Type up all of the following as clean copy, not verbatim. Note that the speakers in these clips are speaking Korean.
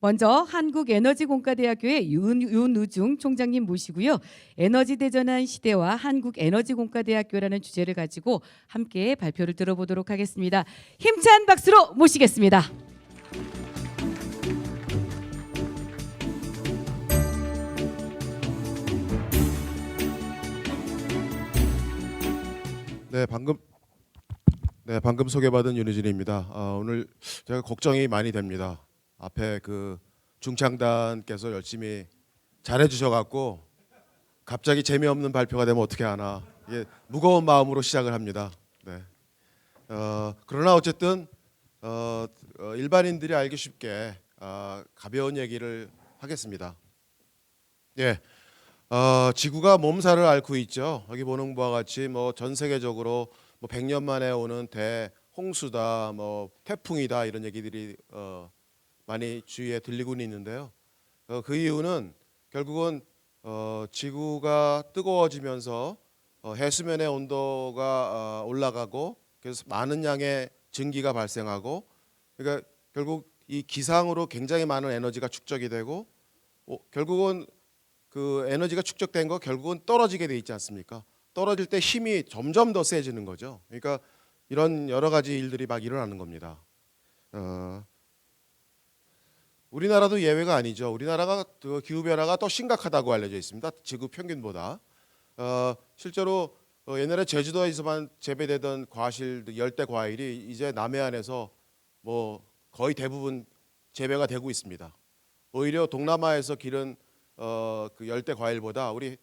먼저 한국에너지공과대학교의 윤우중 총장님 모시고요. 에너지 대전환 시대와 한국에너지공과대학교라는 주제를 가지고 함께 발표를 들어보도록 하겠습니다. 힘찬 박수로 모시겠습니다. 방금 소개받은 윤희진입니다. 오늘 제가 걱정이 많이 됩니다. 앞에 그 중창단께서 열심히 잘해주셔갖고 갑자기 재미없는 발표가 되면 어떻게 하나, 이게 무거운 마음으로 시작을 합니다. 네. 그러나 어쨌든 일반인들이 알기 쉽게 가벼운 얘기를 하겠습니다. 예. 지구가 몸살을 앓고 있죠. 여기 보는 바와 같이 뭐 전 세계적으로 뭐 100년 만에 오는 대홍수다, 뭐 태풍이다 이런 얘기들이 많이 주위에 들리고는 있는데요. 그 이유는 결국은 지구가 뜨거워지면서 해수면의 온도가 올라가고 그래서 많은 양의 증기가 발생하고, 그러니까 결국 이 기상으로 굉장히 많은 에너지가 축적이 되고 결국은 그 에너지가 축적된 거 결국은 떨어지게 돼 있지 않습니까? 떨어질 때 힘이 점점 더 세지는 거죠. 그러니까 이런 여러 가지 일들이 막 일어나는 겁니다. 우리나라도 예외가 아니죠. 우리나라가 기후 변화가 더 심각하다고 알려져 있습니다. 지구 평균보다. 실제로 옛날에 제주도에서만 재배되던 과실, 열대 과일이 이제 남해안에서 뭐 거의 대부분 재배가 되고 있습니다. 오히려 동남아에서 기른 그 열대 과일보다 우리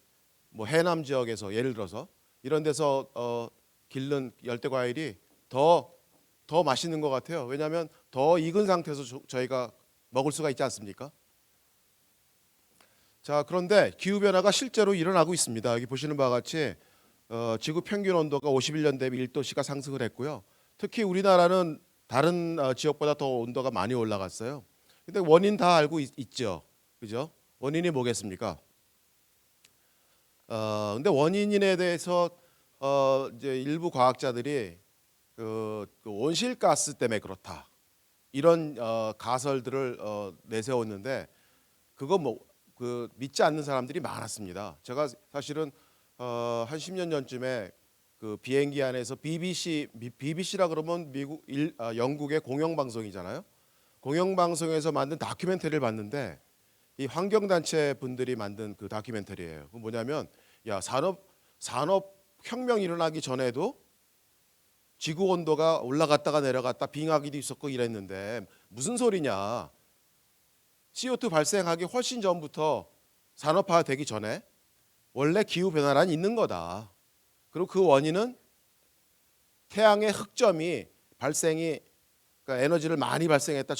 뭐 해남 지역에서 예를 들어서 이런 데서 기른 열대 과일이 더 맛있는 것 같아요. 왜냐하면 더 익은 상태에서 저희가 먹을 수가 있지 않습니까? 자, 그런데 기후 변화가 실제로 일어나고 있습니다. 여기 보시는 바와 같이 지구 평균 온도가 51년 대비 1도씨가 상승을 했고요. 특히 우리나라는 다른 지역보다 더 온도가 많이 올라갔어요. 근데 원인 다 알고 있죠, 그죠? 원인이 뭐겠습니까? 근데 원인에 대해서 이제 일부 과학자들이 그 온실가스 때문에 그렇다 이런 가설들을 내세웠는데 그거 그 믿지 않는 사람들이 많았습니다. 제가 사실은 한 10년 전쯤에 그 비행기 안에서 BBC라 그러면 영국의 공영방송이잖아요. 공영방송에서 만든 다큐멘터리를 봤는데 이 환경단체 분들이 만든 그 다큐멘터리예요. 그 뭐냐면 산업 혁명이 일어나기 전에도 지구 온도가 올라갔다가 내려갔다 빙하기도 있었고 이랬는데 무슨 소리냐. CO2 발생하기 훨씬 전부터 산업화 되기 전에 원래 기후 변화란 있는 거다. 그리고 그 원인은 태양의 흑점이 그러니까 에너지를 많이 발생했다,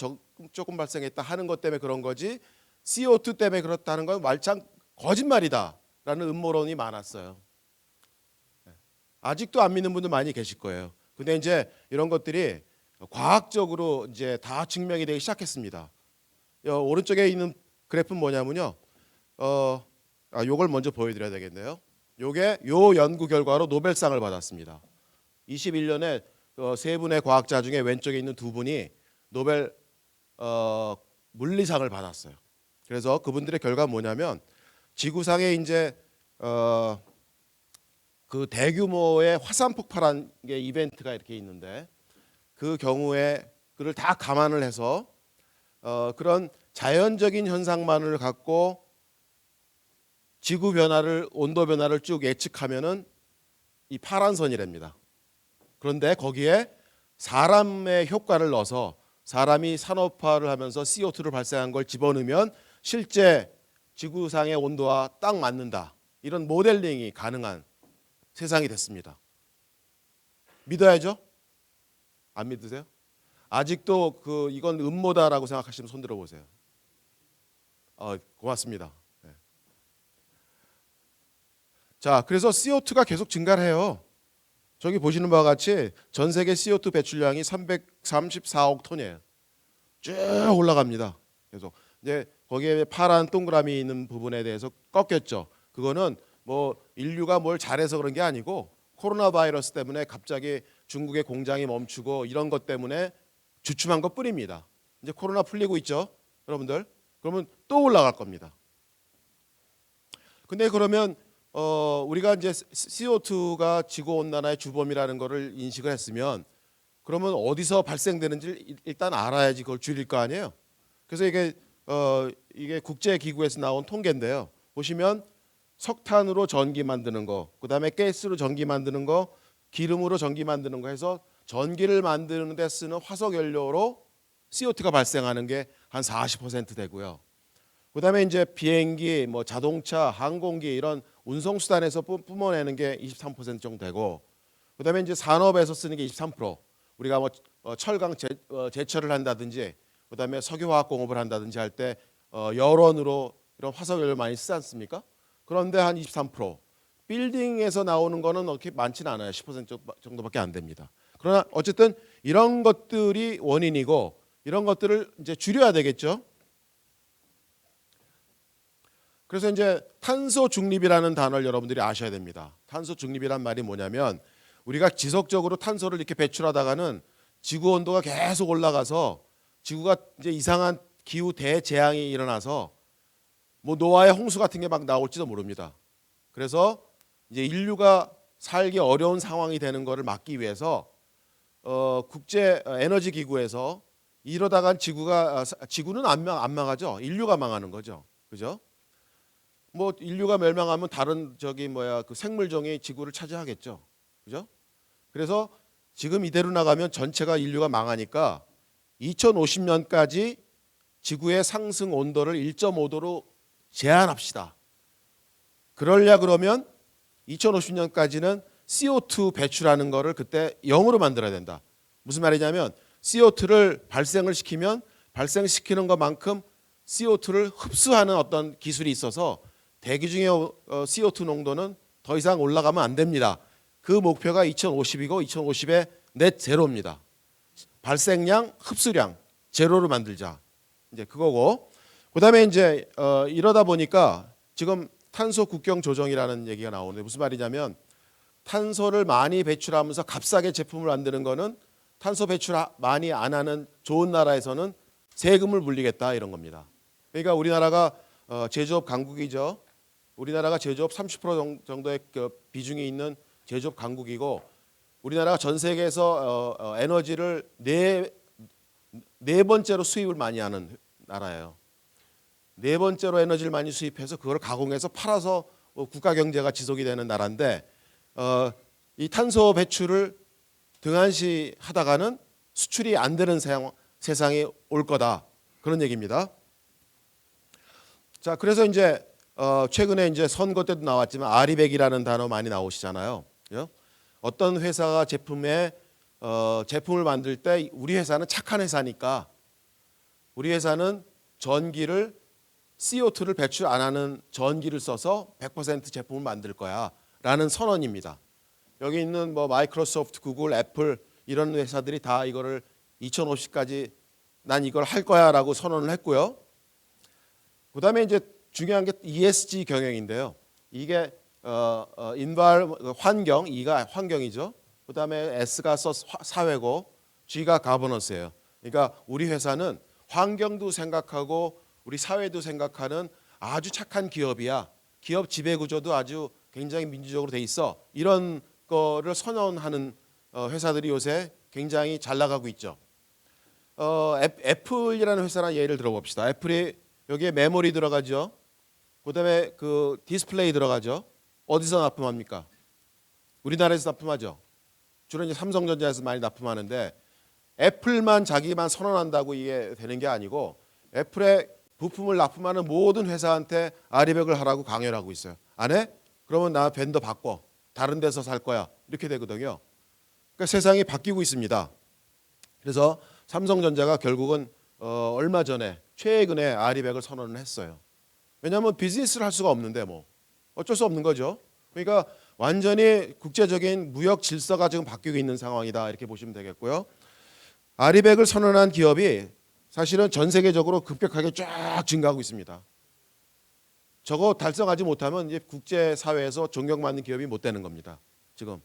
조금 발생했다 하는 것 때문에 그런 거지 CO2 때문에 그렇다는 건 말짱 거짓말이다라는 음모론이 많았어요. 아직도 안 믿는 분들 많이 계실 거예요. 근데 이제 이런 것들이 과학적으로 이제 다 증명이 되기 시작했습니다. 오른쪽에 있는 그래프는 뭐냐면요. 요걸 먼저 보여드려야 되겠네요. 요게 요 연구 결과로 노벨상을 받았습니다. 21년에 세 분의 과학자 중에 왼쪽에 있는 두 분이 노벨 물리상을 받았어요. 그래서 그분들의 결과는 뭐냐면 지구상에 이제 그 대규모의 화산 폭발한 게 이벤트가 이렇게 있는데 그 경우에 그를 다 감안을 해서 그런 자연적인 현상만을 갖고 지구 변화를 온도 변화를 쭉 예측하면은 이 파란 선이랍니다. 그런데 거기에 사람의 효과를 넣어서 사람이 산업화를 하면서 CO2를 발생한 걸 집어넣으면 실제 지구상의 온도와 딱 맞는다. 이런 모델링이 가능한 세상이 됐습니다. 믿어야죠? 안 믿으세요? 아직도 이건 음모다라고 생각하시면 손 들어보세요. 고맙습니다. 네. 자, 그래서 CO2가 계속 증가를 해요. 저기 보시는 바와 같이 전 세계 CO2 배출량이 334억 톤이에요. 쭉 올라갑니다. 그래서 이제 거기에 파란 동그라미 있는 부분에 대해서 꺾였죠. 그거는 뭐 인류가 뭘 잘해서 그런 게 아니고 코로나 바이러스 때문에 갑자기 중국의 공장이 멈추고 이런 것 때문에 주춤한 것 뿐입니다. 이제 코로나 풀리고 있죠. 여러분들. 그러면 또 올라갈 겁니다. 근데 그러면 우리가 이제 CO2가 지구 온난화의 주범이라는 거를 인식을 했으면 그러면 어디서 발생되는지 일단 알아야지 그걸 줄일 거 아니에요. 그래서 이게 국제 기구에서 나온 통계인데요. 보시면 석탄으로 전기 만드는 거, 그다음에 가스로 전기 만드는 거, 기름으로 전기 만드는 거 해서 전기를 만드는 데 쓰는 화석 연료로 CO2가 발생하는 게 한 40% 되고요. 그다음에 이제 비행기, 뭐 자동차, 항공기 이런 운송 수단에서 뿜어내는 게 23% 정도 되고, 그다음에 이제 산업에서 쓰는 게 23%. 우리가 뭐 철강 제철을 한다든지, 그다음에 석유화학 공업을 한다든지 할 때 열원으로 이런 화석 연료 많이 쓰지 않습니까? 그런데 한 23%. 빌딩에서 나오는 거는 그렇게 많지는 않아요. 10% 정도밖에 안 됩니다. 그러나 어쨌든 이런 것들이 원인이고 이런 것들을 이제 줄여야 되겠죠. 그래서 이제 탄소 중립이라는 단어를 여러분들이 아셔야 됩니다. 탄소 중립이란 말이 뭐냐면 우리가 지속적으로 탄소를 이렇게 배출하다가는 지구 온도가 계속 올라가서 지구가 이제 이상한 기후 대재앙이 일어나서 뭐 노아의 홍수 같은 게 막 나올지도 모릅니다. 그래서 이제 인류가 살기 어려운 상황이 되는 것을 막기 위해서 국제 에너지 기구에서 이러다간 지구는 안 망하죠. 인류가 망하는 거죠. 그죠? 뭐 인류가 멸망하면 다른 그 생물종이 지구를 차지하겠죠. 그죠? 그래서 지금 이대로 나가면 전체가 인류가 망하니까 2050년까지 지구의 상승 온도를 1.5도로 제한합시다. 그러려 그러면 2050년까지는 CO2 배출하는 거를 그때 0으로 만들어야 된다. 무슨 말이냐면 CO2를 발생을 시키면 발생시키는 것만큼 CO2를 흡수하는 어떤 기술이 있어서 대기 중의 CO2 농도는 더 이상 올라가면 안 됩니다. 그 목표가 2050이고 2050에 넷 제로입니다. 발생량, 흡수량 제로로 만들자. 이제 그거고. 그다음에 이제 이러다 보니까 지금 탄소 국경 조정이라는 얘기가 나오는데 무슨 말이냐면 탄소를 많이 배출하면서 값싸게 제품을 만드는 거는 탄소 배출 많이 안 하는 좋은 나라에서는 세금을 물리겠다 이런 겁니다. 그러니까 우리나라가 제조업 강국이죠. 우리나라가 제조업 30% 정도의 비중이 있는 제조업 강국이고 우리나라가 전 세계에서 에너지를 네 번째로 수입을 많이 하는 나라예요. 네 번째로 에너지를 많이 수입해서 그걸 가공해서 팔아서 국가 경제가 지속이 되는 나라인데 이 탄소 배출을 등한시하다가는 수출이 안 되는 세상이 올 거다 그런 얘기입니다. 자, 그래서 이제 최근에 이제 선거 때도 나왔지만 아리백이라는 단어 많이 나오시잖아요. 그죠? 어떤 회사가 제품을 만들 때 우리 회사는 착한 회사니까 우리 회사는 전기를 CO2를 배출 안 하는 전기를 써서 100% 제품을 만들 거야라는 선언입니다. 여기 있는 뭐 마이크로소프트, 구글, 애플 이런 회사들이 다 이거를 2050까지 난 이걸 할 거야라고 선언을 했고요. 그다음에 이제 중요한 게 ESG 경영인데요. 이게 환경, E가 환경이죠. 그다음에 S가 사회고 G가 가버넌스예요. 그러니까 우리 회사는 환경도 생각하고 우리 사회도 생각하는 아주 착한 기업이야. 기업 지배 구조도 아주 굉장히 민주적으로 돼 있어. 이런 거를 선언하는 회사들이 요새 굉장히 잘 나가고 있죠. 애플이라는 회사나 예를 들어봅시다. 애플이 여기에 메모리 들어가죠. 그다음에 그 디스플레이 들어가죠. 어디서 납품합니까? 우리나라에서 납품하죠. 주로 이제 삼성전자에서 많이 납품하는데 애플만 자기만 선언한다고 이게 되는 게 아니고 애플의 부품을 납품하는 모든 회사한테 아리백을 하라고 강요를 하고 있어요. 안 해? 그러면 나 벤더 바꿔. 다른 데서 살 거야. 이렇게 되거든요. 그러니까 세상이 바뀌고 있습니다. 그래서 삼성전자가 결국은 얼마 전에 최근에 아리백을 선언을 했어요. 왜냐하면 비즈니스를 할 수가 없는데 뭐 어쩔 수 없는 거죠. 그러니까 완전히 국제적인 무역 질서가 지금 바뀌고 있는 상황이다 이렇게 보시면 되겠고요. 아리백을 선언한 기업이 사실은 전 세계적으로 급격하게 쫙 증가하고 있습니다. 저거 달성하지 못하면 이제 국제 사회에서 존경받는 기업이 못 되는 겁니다. 지금.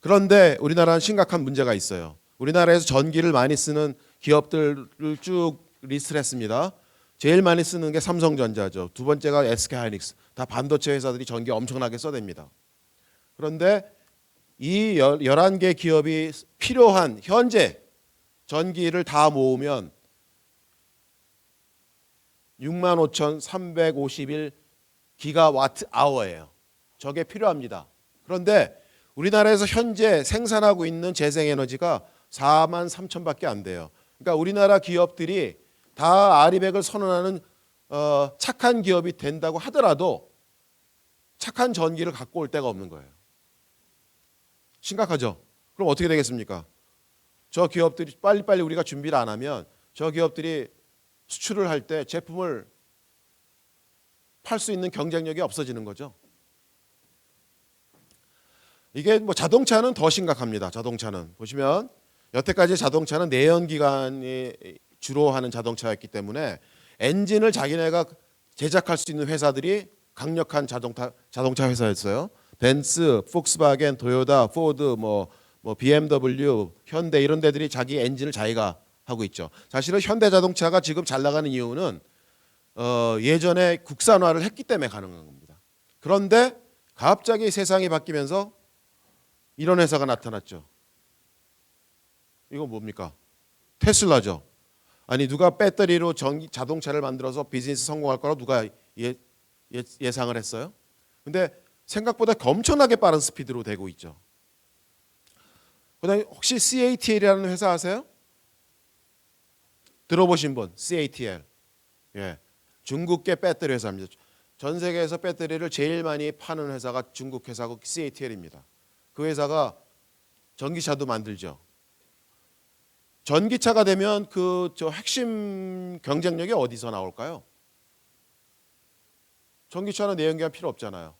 그런데 우리나라는 심각한 문제가 있어요. 우리나라에서 전기를 많이 쓰는 기업들을 쭉 리스트를 했습니다. 제일 많이 쓰는 게 삼성전자죠. 두 번째가 SK하이닉스. 다 반도체 회사들이 전기 엄청나게 써댑니다. 그런데 이 11개 기업이 필요한 현재 전기를 다 모으면 65,351 기가와트 아워예요. 저게 필요합니다. 그런데 우리나라에서 현재 생산하고 있는 재생에너지가 43,000밖에 안 돼요. 그러니까 우리나라 기업들이 다 아리백을 선언하는 착한 기업이 된다고 하더라도 착한 전기를 갖고 올 데가 없는 거예요. 심각하죠? 그럼 어떻게 되겠습니까? 저 기업들이 빨리빨리 우리가 준비를 안 하면 저 기업들이 수출을 할 때 제품을 팔 수 있는 경쟁력이 없어지는 거죠. 이게 뭐 자동차는 더 심각합니다. 자동차는 보시면 여태까지 자동차는 내연기관이 주로 하는 자동차였기 때문에 엔진을 자기네가 제작할 수 있는 회사들이 강력한 자동차 회사였어요. 벤츠, 폭스바겐, 토요타, 포드, 뭐 BMW, 현대 이런 데들이 자기 엔진을 자기가 하고 있죠. 사실은 현대자동차가 지금 잘 나가는 이유는 예전에 국산화를 했기 때문에 가능한 겁니다. 그런데 갑자기 세상이 바뀌면서 이런 회사가 나타났죠. 이건 뭡니까? 테슬라죠. 아니 누가 배터리로 자동차를 만들어서 비즈니스 성공할 거라고 누가 예상을 했어요? 근데 생각보다 엄청나게 빠른 스피드로 되고 있죠. 그다음에 혹시 CATL이라는 회사 아세요? 들어보신 분? CATL. 예. 중국계 배터리 회사입니다. 전 세계에서 배터리를 제일 많이 파는 회사가 중국 회사고 CATL입니다. 그 회사가 전기차도 만들죠. 전기차가 되면 저 핵심 경쟁력이 어디서 나올까요? 전기차는 내연기관 필요 없잖아요.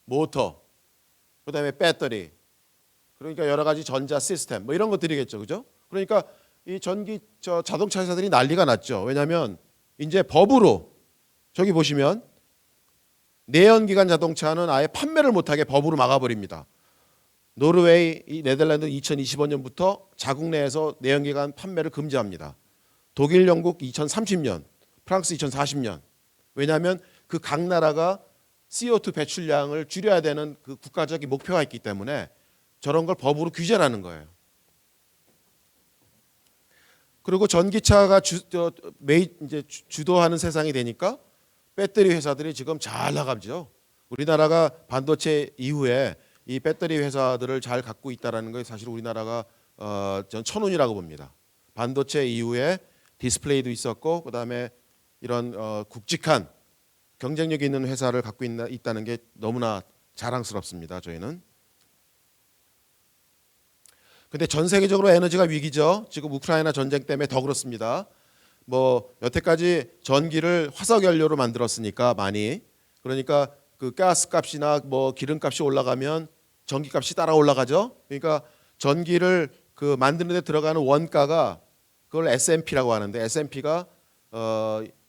모터, 그다음에 배터리, 그러니까 여러 가지 전자 시스템 뭐 이런 것들이겠죠, 그죠? 그러니까 이 자동차 회사들이 난리가 났죠. 왜냐하면 이제 법으로 저기 보시면 내연기관 자동차는 아예 판매를 못하게 법으로 막아버립니다. 노르웨이, 네덜란드 2025년부터 자국 내에서 내연기관 판매를 금지합니다. 독일, 영국 2030년, 프랑스 2040년. 왜냐하면 그 각 나라가 CO2 배출량을 줄여야 되는 그 국가적인 목표가 있기 때문에 저런 걸 법으로 규제하는 거예요. 그리고 전기차가 이제 주도하는 세상이 되니까 배터리 회사들이 지금 잘 나가죠. 우리나라가 반도체 이후에 이 배터리 회사들을 잘 갖고 있다는 게 사실 우리나라가 전 천운이라고 봅니다. 반도체 이후에 디스플레이도 있었고 그다음에 이런 굵직한 경쟁력 있는 회사를 갖고 있다는 게 너무나 자랑스럽습니다. 저희는. 근데 전 세계적으로 에너지가 위기죠. 지금 우크라이나 전쟁 때문에 더 그렇습니다. 뭐 여태까지 전기를 화석 연료로 만들었으니까 많이 그러니까 그 가스 값이나 뭐 기름 값이 올라가면 전기 값이 따라 올라가죠. 그러니까 전기를 그 만드는 데 들어가는 원가가 그걸 S&P라고 하는데 S&P가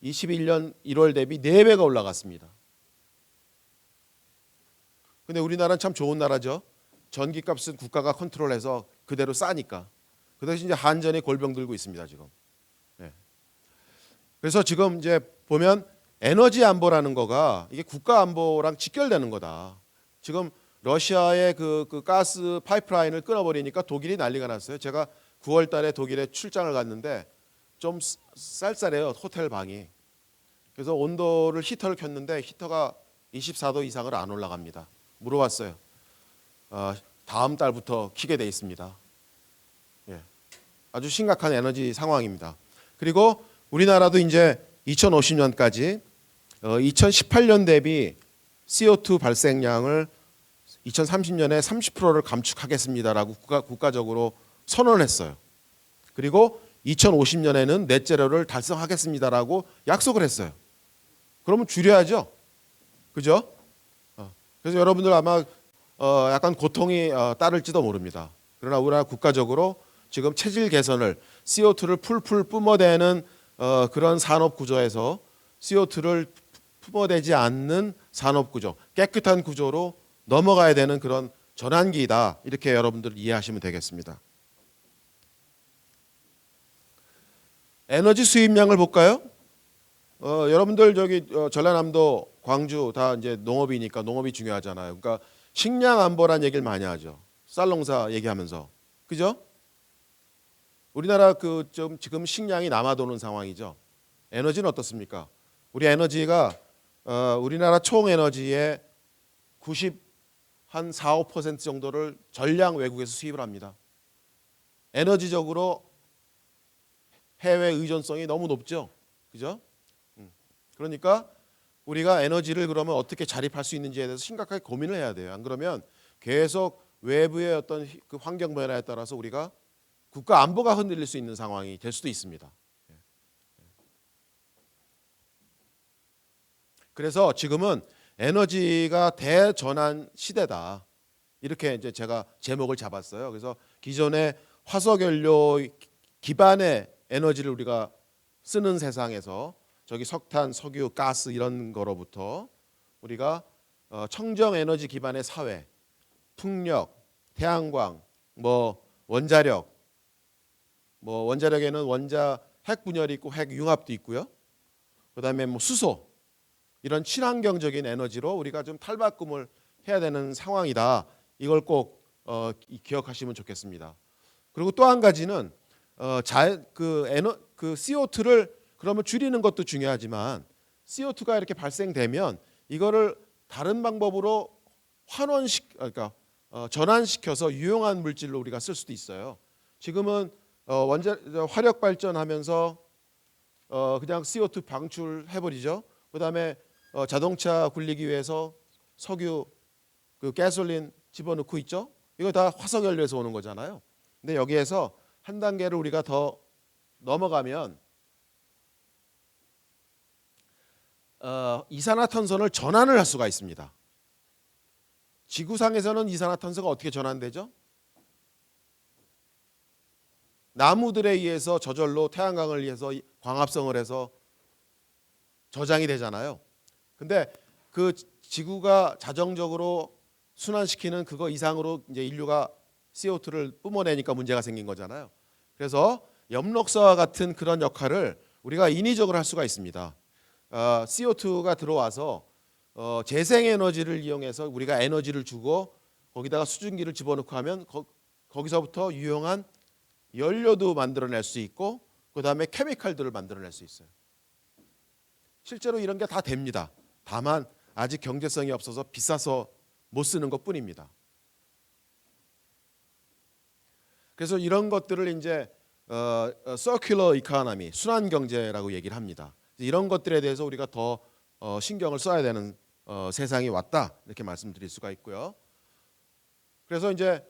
21년 1월 대비 4배가 올라갔습니다. 근데 우리나라는 참 좋은 나라죠. 전기값은 국가가 컨트롤해서 그대로 싸니까. 그 대신 이제 한전이 골병 들고 있습니다 지금. 네. 그래서 지금 이제 보면 에너지 안보라는 거가 이게 국가 안보랑 직결되는 거다. 지금 러시아의 그 가스 파이프라인을 끊어버리니까 독일이 난리가 났어요. 제가 9월달에 독일에 출장을 갔는데 좀 쌀쌀해요 호텔 방이. 그래서 온도를 히터를 켰는데 히터가 24도 이상을 안 올라갑니다. 물어봤어요. 다음 달부터 키게 돼 있습니다. 예. 아주 심각한 에너지 상황입니다. 그리고 우리나라도 이제 2050년까지 2018년 대비 CO2 발생량을 2030년에 30%를 감축하겠습니다라고 국가적으로 선언했어요. 그리고 2050년에는 넷제로를 달성하겠습니다라고 약속을 했어요. 그러면 줄여야죠. 그죠? 그래서 여러분들 아마 약간 고통이 따를지도 모릅니다. 그러나 우리나라 국가적으로 지금 체질 개선을 CO2를 풀풀 뿜어대는 그런 산업 구조에서 CO2를 뿜어대지 않는 산업 구조, 깨끗한 구조로 넘어가야 되는 그런 전환기이다. 이렇게 여러분들 이해하시면 되겠습니다. 에너지 수입량을 볼까요? 여러분들 저기 전라남도, 광주 다 이제 농업이니까 농업이 중요하잖아요. 그러니까 식량 안보란 얘기를 많이 하죠. 쌀농사 얘기하면서, 그죠? 우리나라 그 좀 지금 식량이 남아도는 상황이죠. 에너지는 어떻습니까? 우리 에너지가 우리나라 총 에너지의 90한 4, 5% 정도를 전량 외국에서 수입을 합니다. 에너지적으로 해외 의존성이 너무 높죠. 그죠? 그러니까 우리가 에너지를 그러면 어떻게 자립할 수 있는지에 대해서 심각하게 고민을 해야 돼요. 안 그러면 계속 외부의 어떤 그 환경 변화에 따라서 우리가 국가 안보가 흔들릴 수 있는 상황이 될 수도 있습니다. 그래서 지금은 에너지가 대전환 시대다. 이렇게 이제 제가 제목을 잡았어요. 그래서 기존의 화석연료 기반의 에너지를 우리가 쓰는 세상에서 저기 석탄, 석유, 가스 이런 거로부터 우리가 청정 에너지 기반의 사회, 풍력, 태양광, 뭐 원자력, 뭐 원자력에는 원자 핵 분열이 있고 핵 융합도 있고요. 그다음에 뭐 수소 이런 친환경적인 에너지로 우리가 좀 탈바꿈을 해야 되는 상황이다. 이걸 꼭 기억하시면 좋겠습니다. 그리고 또 한 가지는 그 CO2를 그러면 줄이는 것도 중요하지만 CO2가 이렇게 발생되면 이거를 다른 방법으로 그러니까 전환시켜서 유용한 물질로 우리가 쓸 수도 있어요. 지금은 화력 발전하면서 그냥 CO2 방출해 버리죠. 그다음에 자동차 굴리기 위해서 석유 그 가솔린 집어넣고 있죠. 이거 다 화석연료에서 오는 거잖아요. 근데 여기에서 한 단계를 우리가 더 넘어가면 이산화탄소를 전환을 할 수가 있습니다. 지구상에서는 이산화탄소가 어떻게 전환되죠? 나무들에 의해서 저절로 태양광을 위해서 광합성을 해서 저장이 되잖아요. 근데 그 지구가 자정적으로 순환시키는 그거 이상으로 이제 인류가 CO2를 뿜어내니까 문제가 생긴 거잖아요. 그래서 엽록사와 같은 그런 역할을 우리가 인위적으로 할 수가 있습니다. CO2가 들어와서 재생에너지를 이용해서 우리가 에너지를 주고 거기다가 수증기를 집어넣고 하면 거기서부터 유용한 연료도 만들어낼 수 있고 그다음에 케미칼들을 만들어낼 수 있어요. 실제로 이런 게 다 됩니다. 다만 아직 경제성이 없어서 비싸서 못 쓰는 것뿐입니다. 그래서 이런 것들을 이제 서큘러 이코노미, 순환 경제라고 얘기를 합니다. 이런 것들에 대해서 우리가 더 신경을 써야 되는 세상이 왔다 이렇게 말씀드릴 수가 있고요. 그래서 이제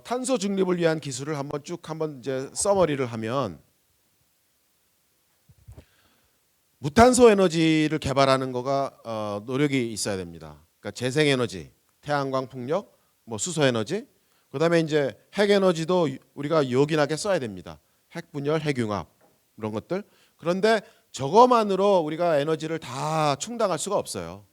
탄소 중립을 위한 기술을 한번 이제 서머리를 하면 무탄소 에너지를 개발하는 거가 노력이 있어야 됩니다. 그러니까 재생에너지, 태양광, 풍력, 뭐 수소에너지, 그다음에 이제 핵에너지도 우리가 요긴하게 써야 됩니다. 핵분열, 핵융합 이런 것들. 그런데 저거만으로 우리가 에너지를 다 충당할 수가 없어요.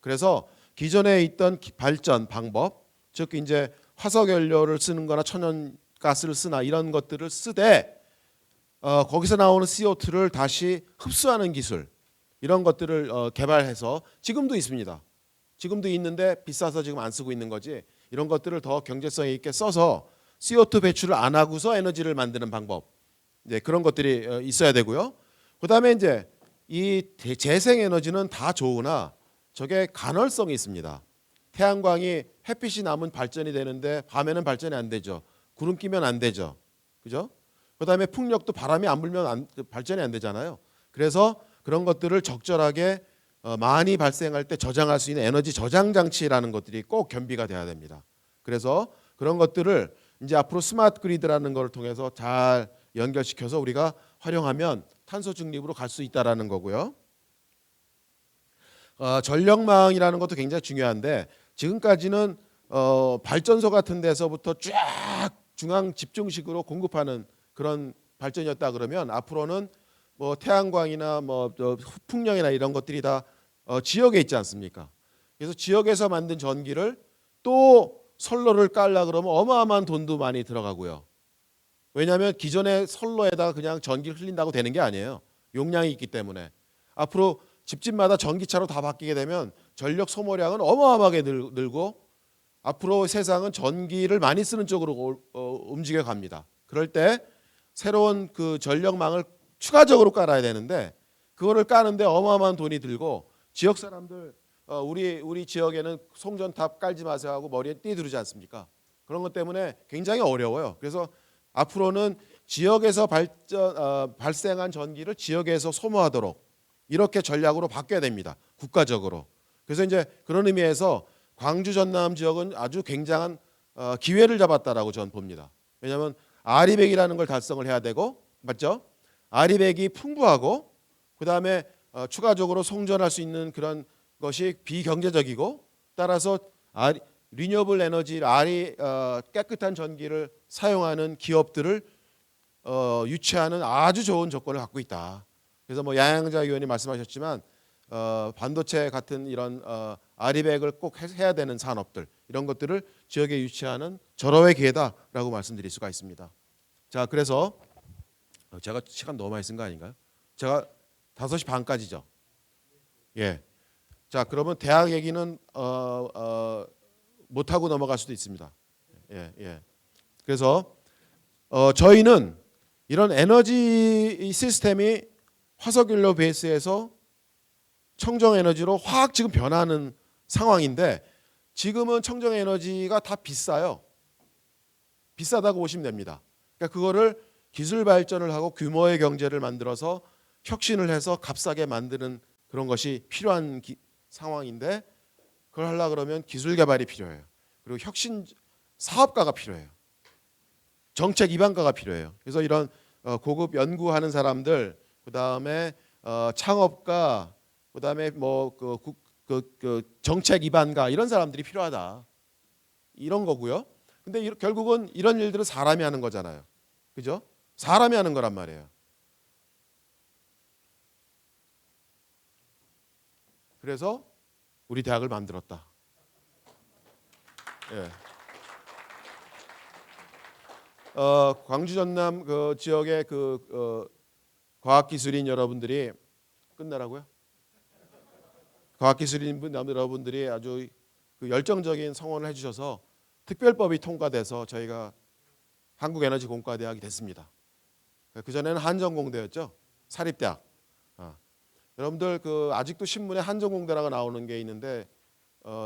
그래서 기존에 있던 발전 방법, 즉 이제 화석연료를 쓰는거나 천연가스를 쓰나 이런 것들을 쓰되 거기서 나오는 CO2를 다시 흡수하는 기술 이런 것들을 개발해서 지금도 있습니다. 지금도 있는데 비싸서 지금 안 쓰고 있는 거지. 이런 것들을 더 경제성 있게 써서 CO2 배출을 안 하고서 에너지를 만드는 방법, 이제 그런 것들이 있어야 되고요. 그다음에 이제 이 재생 에너지는 다 좋으나 저게 간헐성이 있습니다. 태양광이 햇빛이 나면 발전이 되는데 밤에는 발전이 안 되죠. 구름 끼면 안 되죠. 그죠? 그다음에 풍력도 바람이 안 불면 발전이 안 되잖아요. 그래서 그런 것들을 적절하게 많이 발생할 때 저장할 수 있는 에너지 저장 장치라는 것들이 꼭 겸비가 돼야 됩니다. 그래서 그런 것들을 이제 앞으로 스마트 그리드라는 걸 통해서 잘 연결시켜서 우리가 활용하면 탄소 중립으로 갈 수 있다라는 거고요. 전력망이라는 것도 굉장히 중요한데 지금까지는 발전소 같은 데서부터 쫙 중앙 집중식으로 공급하는 그런 발전이었다 그러면 앞으로는 뭐 태양광이나 뭐 풍력이나 이런 것들이 다 지역에 있지 않습니까? 그래서 지역에서 만든 전기를 또 선로를 깔라 그러면 어마어마한 돈도 많이 들어가고요. 왜냐하면 기존의 선로에다가 그냥 전기를 흘린다고 되는 게 아니에요. 용량이 있기 때문에 앞으로 집집마다 전기차로 다 바뀌게 되면 전력 소모량은 어마어마하게 늘고 앞으로 세상은 전기를 많이 쓰는 쪽으로 움직여 갑니다. 그럴 때 새로운 그 전력망을 추가적으로 깔아야 되는데 그거를 까는데 어마어마한 돈이 들고 지역 사람들 우리 지역에는 송전탑 깔지 마세요 하고 머리에 띠 두르지 않습니까? 그런 것 때문에 굉장히 어려워요. 그래서 앞으로는 지역에서 발생한 전기를 지역에서 소모하도록 이렇게 전략으로 바뀌어야 됩니다. 국가적으로. 그래서 이제 그런 의미에서 광주 전남 지역은 아주 굉장한 기회를 잡았다라고 저는 봅니다. 왜냐하면 아리백이라는 걸 달성을 해야 되고 맞죠? 아리백이 풍부하고 그다음에 추가적으로 송전할 수 있는 그런 것이 비경제적이고 따라서 리뉴어블 에너지 깨끗한 전기를 사용하는 기업들을 유치하는 아주 좋은 조건을 갖고 있다. 그래서 뭐 양양자 의원이 말씀하셨지만 반도체 같은 이런 아리백을 꼭 해야 되는 산업들 이런 것들을 지역에 유치하는 절호의 기회다라고 말씀드릴 수가 있습니다. 자, 그래서 제가 시간 너무 많이 쓴 거 아닌가요? 제가 5시 반까지죠. 예. 자, 그러면 대학 얘기는 못 하고 넘어갈 수도 있습니다. 예. 그래서 저희는 이런 에너지 시스템이 화석연료 베이스에서 청정 에너지로 확 지금 변하는 상황인데 지금은 청정 에너지가 다 비싸요. 비싸다고 보시면 됩니다. 그러니까 그거를 기술 발전을 하고 규모의 경제를 만들어서 혁신을 해서 값싸게 만드는 그런 것이 필요한 상황인데 그걸 하려 그러면 기술 개발이 필요해요. 그리고 혁신 사업가가 필요해요. 정책 입안가가 필요해요. 그래서 이런 고급 연구하는 사람들, 그다음에 창업가, 그다음에 뭐 그 정책 입안가 이런 사람들이 필요하다. 이런 거고요. 근데 결국은 이런 일들은 사람이 하는 거잖아요. 그죠? 사람이 하는 거란 말이에요. 그래서 우리 대학을 만들었다. 예. 광주 전남 그 지역의 과학기술인 여러분들이 끝나라고요? 과학기술인 여러분들이 아주 그 열정적인 성원을 해주셔서 특별법이 통과돼서 저희가 한국에너지공과대학이 됐습니다. 그 전에는 한전공대였죠. 사립대학. 여러분들 아직도 신문에 한전공대라고 나오는 게 있는데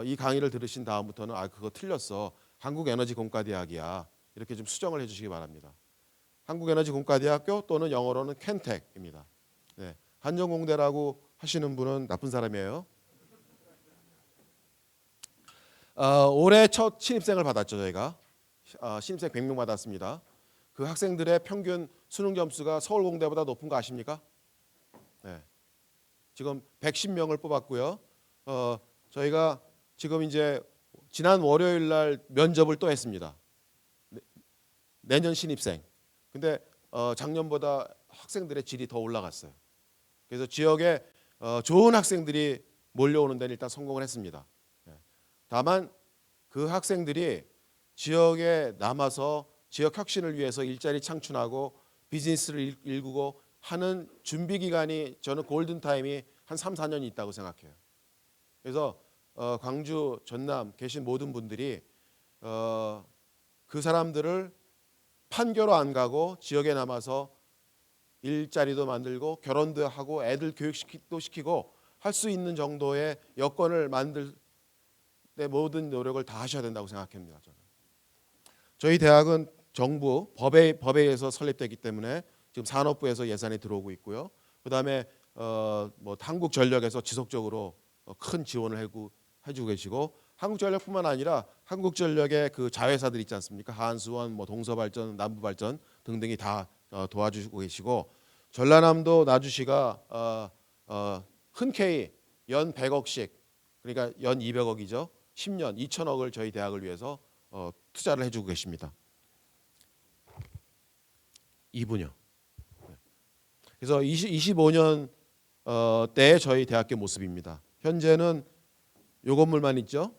이 강의를 들으신 다음부터는 그거 틀렸어. 한국에너지공과대학이야. 이렇게 좀 수정을 해주시기 바랍니다. 한국에너지공과대학교 또는 영어로는 켄텍입니다. 네, 한전공대라고 하시는 분은 나쁜 사람이에요. 올해 첫 신입생을 받았죠. 저희가 신입생 100명 받았습니다. 그 학생들의 평균 수능 점수가 서울공대보다 높은 거 아십니까? 네. 지금 110명을 뽑았고요. 저희가 지금 이제 지난 월요일 날 면접을 또 했습니다. 내년 신입생. 근데 작년보다 학생들의 질이 더 올라갔어요. 그래서 지역에 좋은 학생들이 몰려오는 데는 일단 성공을 했습니다. 다만 그 학생들이 지역에 남아서 지역 혁신을 위해서 일자리 창출하고 비즈니스를 일구고 하는 준비 기간이 저는 골든 타임이 한 3, 4년이 있다고 생각해요. 그래서 광주, 전남 계신 모든 분들이 그 사람들을 판교로 안 가고 지역에 남아서 일자리도 만들고 결혼도 하고 애들 교육도 시키고 할 수 있는 정도의 여건을 만들 때 모든 노력을 다 하셔야 된다고 생각합니다. 저는. 저희 대학은 정부 법에 의해서 설립되기 때문에 지금 산업부에서 예산이 들어오고 있고요. 그다음에 뭐 한국전력에서 지속적으로 큰 지원을 해주고 계시고 한국전력뿐만 아니라 한국전력의 그 자회사들 있지 않습니까? 하한수원, 뭐 동서발전, 남부발전 등등이 다 도와주고 계시고 전라남도 나주시가 흔쾌히 연 100억씩 그러니까 연 200억이죠. 10년 2천억을 저희 대학을 위해서 투자를 해주고 계십니다. 이분요. 그래서 25년 때의 저희 대학교 모습입니다. 현재는 요 건물만 있죠.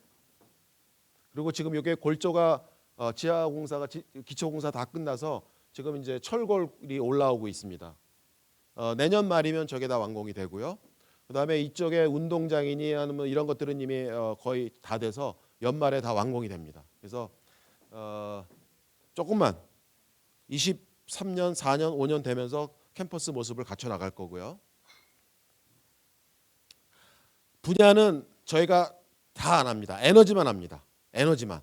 그리고 지금 이게 골조가 지하공사가 기초공사 다 끝나서 지금 이제 철골이 올라오고 있습니다. 내년 말이면 저게 다 완공이 되고요. 그다음에 이쪽에 운동장이니 아니면 이런 것들은 이미 거의 다 돼서 연말에 다 완공이 됩니다. 그래서 조금만 23년, 4년, 5년 되면서 캠퍼스 모습을 갖춰 나갈 거고요. 분야는 저희가 다 안 합니다. 에너지만 합니다. 에너지만.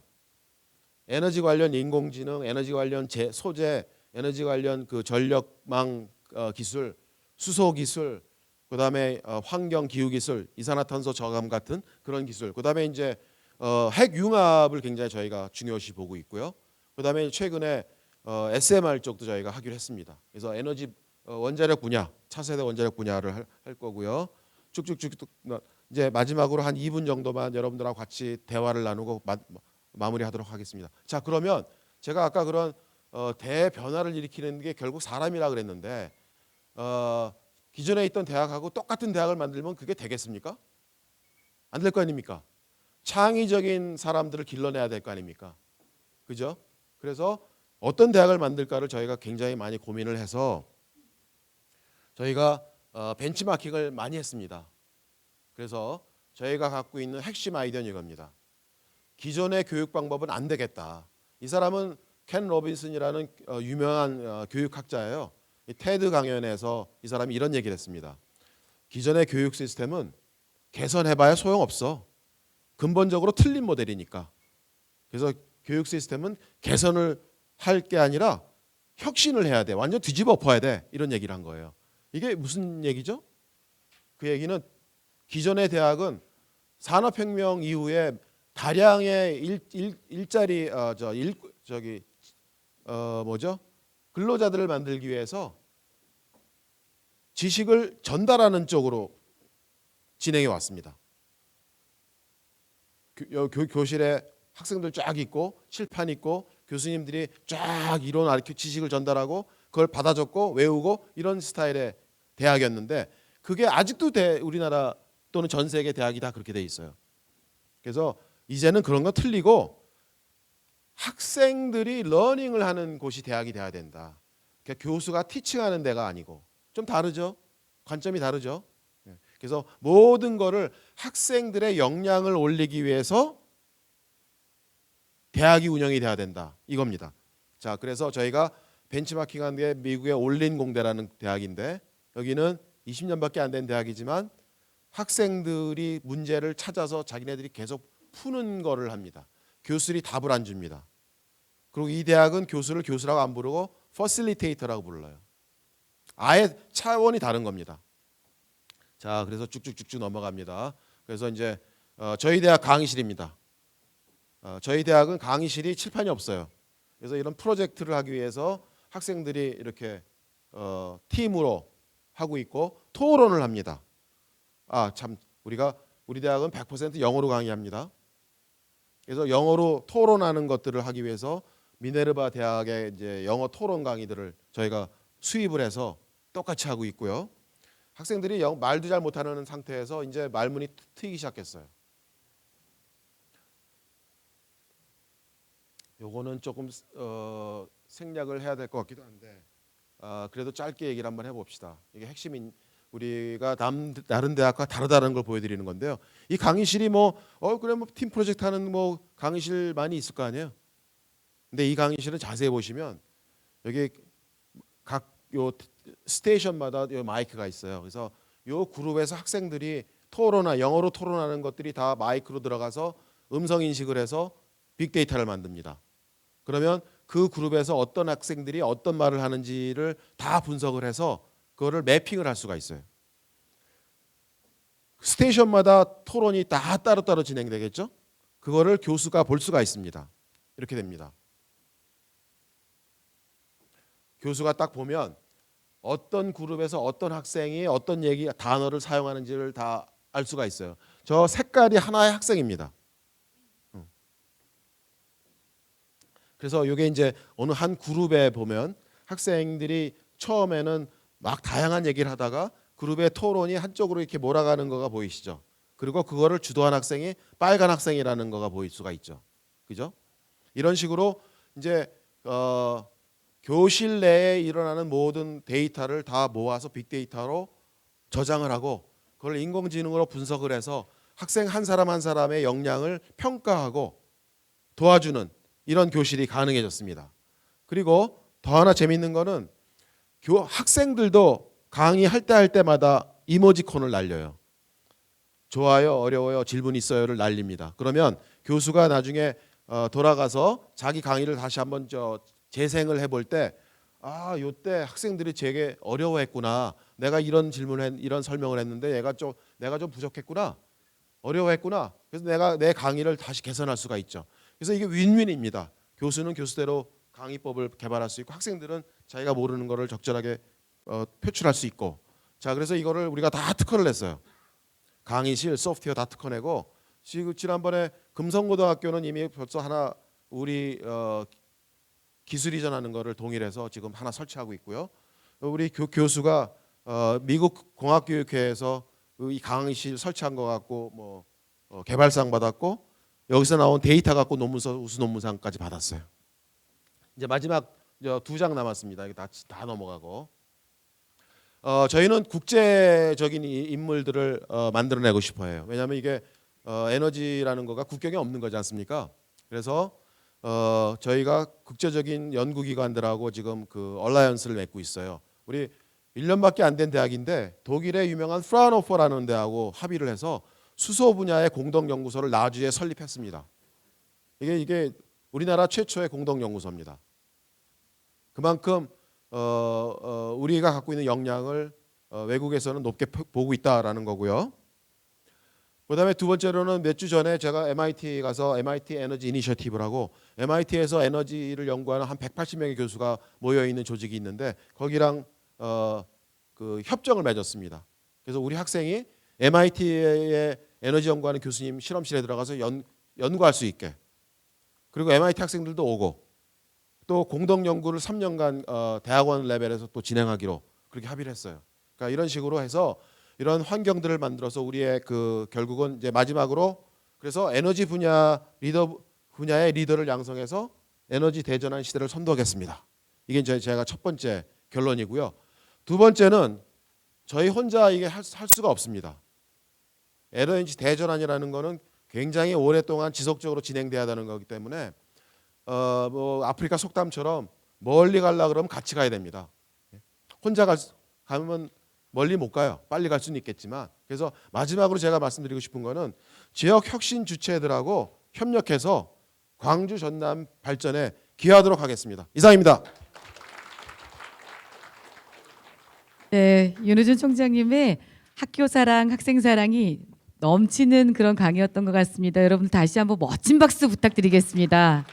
에너지 관련 인공지능, 에너지 관련 소재, 에너지 관련 그 전력망 기술, 수소 기술, 그다음에 환경 기후 기술, 이산화탄소 저감 같은 그런 기술. 그다음에 이제 핵융합을 굉장히 저희가 중요시 보고 있고요. 그다음에 최근에 SMR 쪽도 저희가 하기로 했습니다. 그래서 에너지 원자력 분야, 차세대 원자력 분야를 할 거고요. 쭉쭉쭉 이제 마지막으로 한 2분 정도만 여러분들하고 같이 대화를 나누고 마무리하도록 하겠습니다. 자, 그러면 제가 아까 그런 대변화를 일으키는 게 결국 사람이라 그랬는데 기존에 있던 대학하고 똑같은 대학을 만들면 그게 되겠습니까? 안 될 거 아닙니까? 창의적인 사람들을 길러내야 될 거 아닙니까? 그죠? 그래서 어떤 대학을 만들까를 저희가 굉장히 많이 고민을 해서 저희가 벤치마킹을 많이 했습니다. 그래서 저희가 갖고 있는 핵심 아이디어는 이겁니다. 기존의 교육 방법은 안 되겠다. 이 사람은 켄 로빈슨이라는 유명한 교육학자예요. 이 테드 강연에서 이 사람이 이런 얘기를 했습니다. 기존의 교육 시스템은 개선해봐야 소용없어. 근본적으로 틀린 모델이니까. 그래서 교육 시스템은 개선을 할 게 아니라 혁신을 해야 돼. 완전 뒤집어 엎어야 돼. 이런 얘기를 한 거예요. 이게 무슨 얘기죠? 그 얘기는 기존의 대학은 산업혁명 이후에 다량의 일자리 근로자들을 만들기 위해서 지식을 전달하는 쪽으로 진행해 왔습니다. 교실에 학생들 쫙 있고 칠판 있고 교수님들이 쫙 이론 가르쳐 지식을 전달하고 그걸 받아 적고 외우고 이런 스타일의 대학이었는데 그게 아직도 우리나라 또는 전 세계 대학이 다 그렇게 돼 있어요. 그래서 이제는 그런 거 틀리고 학생들이 러닝을 하는 곳이 대학이 돼야 된다. 그러니까 교수가 티칭하는 데가 아니고 좀 다르죠. 관점이 다르죠. 그래서 모든 거를 학생들의 역량을 올리기 위해서 대학이 운영이 돼야 된다. 이겁니다. 자, 그래서 저희가 벤치마킹한 게 미국의 올린 공대라는 대학인데 여기는 20년밖에 안 된 대학이지만 학생들이 문제를 찾아서 자기네들이 계속 푸는 거를 합니다. 교수들이 답을 안 줍니다. 그리고 이 대학은 교수를 교수라고 안 부르고 퍼실리테이터라고 불러요. 아예 차원이 다른 겁니다. 자, 그래서 쭉쭉쭉쭉 넘어갑니다. 그래서 이제 저희 대학 강의실입니다. 저희 대학은 강의실이 칠판이 없어요. 그래서 이런 프로젝트를 하기 위해서 학생들이 이렇게 팀으로 하고 있고 토론을 합니다. 참 우리 대학은 100% 영어로 강의합니다. 그래서 영어로 토론하는 것들을 하기 위해서 미네르바 대학의 이제 영어 토론 강의들을 저희가 수입을 해서 똑같이 하고 있고요. 학생들이 말도 잘 못하는 상태에서 이제 말문이 트이기 시작했어요. 요거는 조금 생략을 해야 될 것 같기도 한데 그래도 짧게 얘기를 한번 해봅시다. 이게 핵심인 우리가 다른 대학과 다르다는 걸 보여드리는 건데요. 이 강의실이 그래 팀 프로젝트 하는 강의실 많이 있을 거 아니에요. 근데 이 강의실은 자세히 보시면 여기 각 요 스테이션마다 요 마이크가 있어요. 그래서 요 그룹에서 학생들이 영어로 토론하는 것들이 다 마이크로 들어가서 음성 인식을 해서 빅데이터를 만듭니다. 그러면 그 그룹에서 어떤 학생들이 어떤 말을 하는지를 다 분석을 해서 그거를 매핑을 할 수가 있어요. 스테이션마다 토론이 다 따로따로 진행되겠죠? 그거를 교수가 볼 수가 있습니다. 이렇게 됩니다. 교수가 딱 보면 어떤 그룹에서 어떤 학생이 어떤 단어를 사용하는지를 다 알 수가 있어요. 저 색깔이 하나의 학생입니다. 그래서 이게 이제 어느 한 그룹에 보면 학생들이 처음에는 막 다양한 얘기를 하다가 그룹의 토론이 한쪽으로 이렇게 몰아가는 거가 보이시죠? 그리고 그거를 주도한 학생이 빨간 학생이라는 거가 보일 수가 있죠. 그죠? 이런 식으로 이제 교실 내에 일어나는 모든 데이터를 다 모아서 빅데이터로 저장을 하고 그걸 인공지능으로 분석을 해서 학생 한 사람 한 사람의 역량을 평가하고 도와주는 이런 교실이 가능해졌습니다. 그리고 더 하나 재밌는 거는 학생들도 강의할 때 할 때마다 이모지콘을 날려요. 좋아요, 어려워요, 질문 있어요를 날립니다. 그러면 교수가 나중에 돌아가서 자기 강의를 다시 한번 재생을 해볼 때 요때 학생들이 되게 어려워했구나. 내가 이런 이런 설명을 했는데 내가 좀 부족했구나. 어려워했구나. 그래서 내가 내 강의를 다시 개선할 수가 있죠. 그래서 이게 윈윈입니다. 교수는 교수대로 강의법을 개발할 수 있고 학생들은 자기가 모르는 거를 적절하게 표출할 수 있고. 자, 그래서 이거를 우리가 다 특허를 냈어요. 강의실 소프트웨어 다 특허내고 지난번에 금성고등학교는 이미 벌써 하나 우리 기술 이전하는 거를 동일해서 지금 하나 설치하고 있고요. 우리 교수가 미국 공학교육회에서 이 강의실 설치한 거 갖고 뭐 개발상 받았고 여기서 나온 데이터 갖고 논문서 우수 논문상까지 받았어요. 이제 마지막 2장 남았습니다. 이게 다 넘어가고 저희는 국제적인 인물들을 만들어내고 싶어해요. 왜냐하면 이게 에너지라는 거가 국경이 없는 거지 않습니까? 그래서 저희가 국제적인 연구기관들하고 지금 그 얼라이언스를 맺고 있어요. 우리 1년밖에 안 된 대학인데 독일의 유명한 프라운호퍼라는 대하고 합의를 해서 수소 분야의 공동 연구소를 나주에 설립했습니다. 이게 우리나라 최초의 공동 연구소입니다. 그만큼 우리가 갖고 있는 역량을 외국에서는 높게 보고 있다라는 거고요. 그다음에 두 번째로는 몇 주 전에 제가 MIT 가서 MIT 에너지 이니셔티브라고 MIT에서 에너지를 연구하는 한 180명의 교수가 모여 있는 조직이 있는데 거기랑 그 협정을 맺었습니다. 그래서 우리 학생이 MIT에 에너지 연구하는 교수님 실험실에 들어가서 연구할 수 있게 그리고 MIT 학생들도 오고 또 공동 연구를 3년간 대학원 레벨에서 또 진행하기로 그렇게 합의를 했어요. 그러니까 이런 식으로 해서 이런 환경들을 만들어서 우리의 그 결국은 이제 마지막으로 그래서 에너지 분야의 리더를 양성해서 에너지 대전환 시대를 선도하겠습니다. 이게 이제 제가 첫 번째 결론이고요. 두 번째는 저희 혼자 이게 할 수가 없습니다. 에너지 대전환이라는 거는 굉장히 오랫동안 지속적으로 진행돼야 되는 거기 때문에 뭐 아프리카 속담처럼 멀리 가려고 그러면 같이 가야 됩니다. 혼자 가면 멀리 못 가요. 빨리 갈 수는 있겠지만 그래서 마지막으로 제가 말씀드리고 싶은 거는 지역 혁신 주체들하고 협력해서 광주 전남 발전에 기여하도록 하겠습니다. 이상입니다. 네, 윤우준 총장님의 학교 사랑, 학생 사랑이 넘치는 그런 강의였던 것 같습니다. 여러분 다시 한번 멋진 박수 부탁드리겠습니다.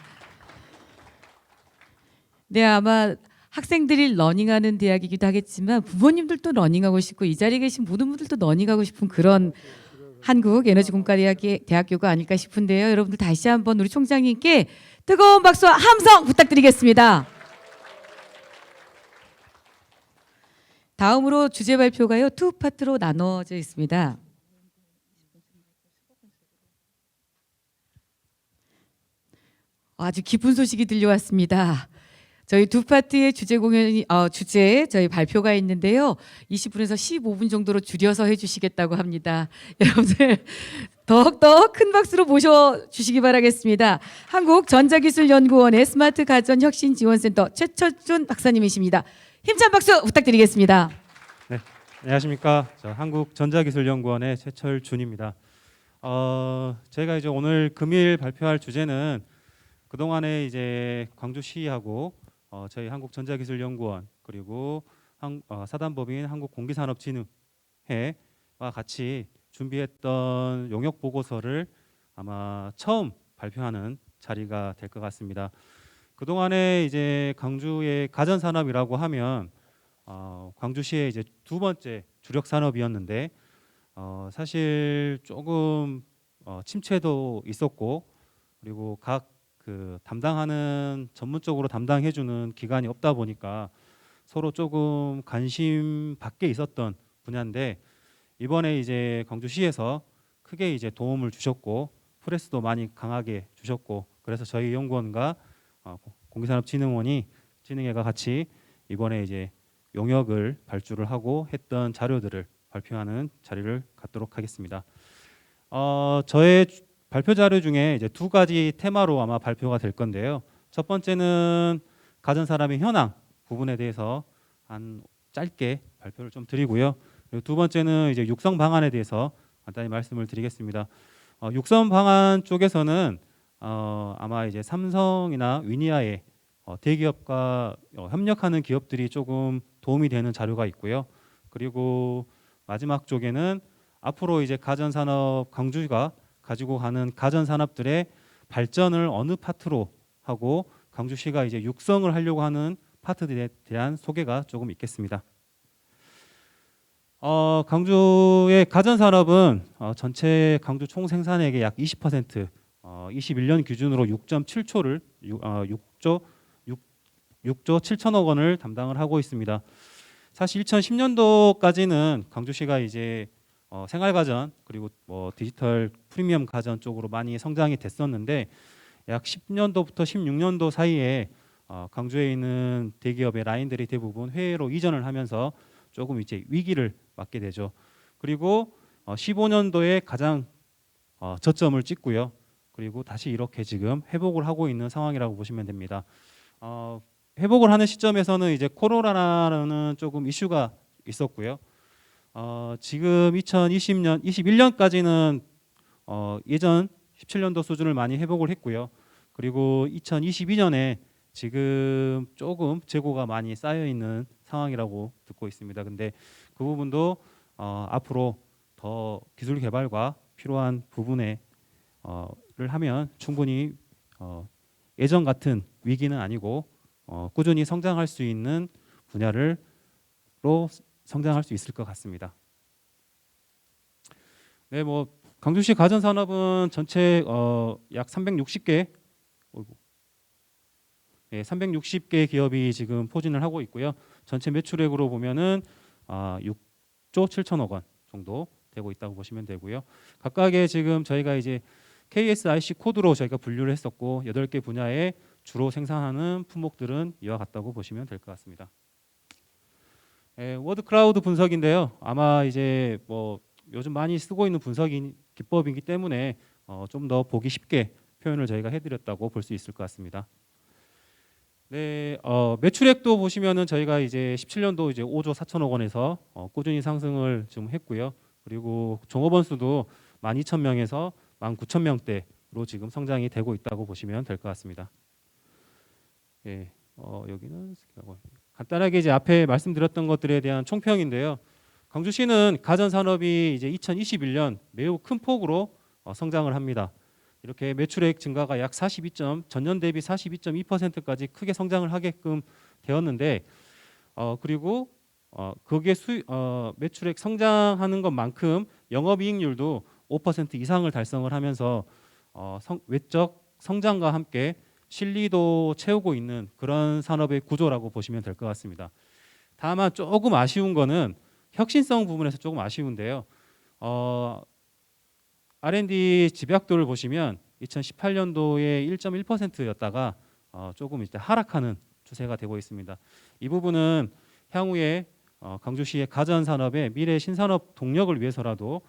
네, 아마 학생들이 러닝하는 대학이기도 하겠지만 부모님들도 러닝하고 싶고 이 자리에 계신 모든 분들도 러닝하고 싶은 그런 한국에너지공과대학교가 아닐까 싶은데요. 여러분들 다시 한번 우리 총장님께 뜨거운 박수와 함성 부탁드리겠습니다. 다음으로 주제 발표가요. 투 파트로 나눠져 있습니다. 아주 기쁜 소식이 들려왔습니다. 저희 두 파트의 주제 저희 발표가 있는데요. 20분에서 15분 정도로 줄여서 해주시겠다고 합니다. 여러분들 더욱더 큰 박수로 모셔주시기 바라겠습니다. 한국전자기술연구원의 스마트 가전 혁신 지원센터 최철준 박사님이십니다. 힘찬 박수 부탁드리겠습니다. 네, 안녕하십니까. 저 한국전자기술연구원의 최철준입니다. 제가 이제 오늘 금일 발표할 주제는 그동안에 이제 광주시하고 저희 한국전자기술연구원 그리고 사단법인 한국공기산업진흥회와 같이 준비했던 용역 보고서를 아마 처음 발표하는 자리가 될 것 같습니다. 그동안에 이제 광주의 가전산업이라고 하면 광주시의 이제 두 번째 주력 산업이었는데 사실 조금 침체도 있었고 그리고 각 그 담당하는 전문적으로 담당해주는 기관이 없다 보니까 서로 조금 관심 밖에 있었던 분야인데 이번에 이제 광주시에서 크게 이제 도움을 주셨고 프레스도 많이 강하게 주셨고 그래서 저희 연구원과 공기산업진흥원이 진흥회가 같이 이번에 이제 용역을 발주를 하고 했던 자료들을 발표하는 자리를 갖도록 하겠습니다. 저의 발표 자료 중에 이제 두 가지 테마로 아마 발표가 될 건데요. 첫 번째는 가전 산업의 현황 부분에 대해서 한 짧게 발표를 좀 드리고요. 그리고 두 번째는 이제 육성 방안에 대해서 간단히 말씀을 드리겠습니다. 육성 방안 쪽에서는 아마 이제 삼성이나 위니아의 대기업과 협력하는 기업들이 조금 도움이 되는 자료가 있고요. 그리고 마지막 쪽에는 앞으로 이제 가전 산업 광주가 가지고 가는 가전 산업들의 발전을 어느 파트로 하고 광주시가 이제 육성을 하려고 하는 파트들에 대한 소개가 조금 있겠습니다. 광주의 가전 산업은 전체 광주 총 생산액의 약 20%, 21년 기준으로 6.7조를 6조 7천억 원을 담당을 하고 있습니다. 사실 2010년도까지는 광주시가 이제 생활가전 그리고 뭐 디지털 프리미엄 가전 쪽으로 많이 성장이 됐었는데 약 10년도부터 16년도 사이에 광주에 있는 대기업의 라인들이 대부분 해외로 이전을 하면서 조금 이제 위기를 맞게 되죠. 그리고 15년도에 가장 저점을 찍고요. 그리고 다시 이렇게 지금 회복을 하고 있는 상황이라고 보시면 됩니다. 회복을 하는 시점에서는 이제 코로나라는 조금 이슈가 있었고요. 지금 21년까지는 예전 17년도 수준을 많이 회복을 했고요. 그리고 2022년에 지금 조금 재고가 많이 쌓여 있는 상황이라고 듣고 있습니다. 근데 그 부분도 앞으로 더 기술 개발과 필요한 부분에 를 하면 충분히 예전 같은 위기는 아니고 꾸준히 성장할 수 있는 분야로 성장할 수 있을 것 같습니다. 네, 뭐 광주시 가전 산업은 전체 약 360개 360개 기업이 지금 포진을 하고 있고요. 전체 매출액으로 보면은 6조 7천억 원 정도 되고 있다고 보시면 되고요. 각각의 지금 저희가 이제 KSIC 코드로 저희가 분류를 했었고 8개 분야에 주로 생산하는 품목들은 이와 같다고 보시면 될 것 같습니다. 워드 클라우드 분석인데요. 아마 이제 뭐 요즘 많이 쓰고 있는 분석 기법이기 때문에 좀 더 보기 쉽게 표현을 저희가 해드렸다고 볼 수 있을 것 같습니다. 네, 매출액도 보시면은 저희가 이제 17년도 이제 5조 4천억 원에서 꾸준히 상승을 좀 했고요. 그리고 종업원 수도 12,000명에서 19,000명대로 지금 성장이 되고 있다고 보시면 될 것 같습니다. 예, 여기는 간단하게 이제 앞에 말씀드렸던 것들에 대한 총평인데요. 광주시는 가전 산업이 이제 2021년 매우 큰 폭으로 성장을 합니다. 이렇게 매출액 증가가 약 전년 대비 42.2%까지 크게 성장을 하게끔 되었는데 그리고 거기에 매출액 성장하는 것만큼 영업이익률도 5% 이상을 달성을 하면서 외적 성장과 함께 실리도 채우고 있는 그런 산업의 구조라고 보시면 될 것 같습니다. 다만 조금 아쉬운 거는 혁신성 부분에서 조금 아쉬운데요. R&D 집약도를 보시면 2018년도에 1.1%였다가 조금 이제 하락하는 추세가 되고 있습니다. 이 부분은 향후에 광주시의 가전 산업의 미래 신산업 동력을 위해서라도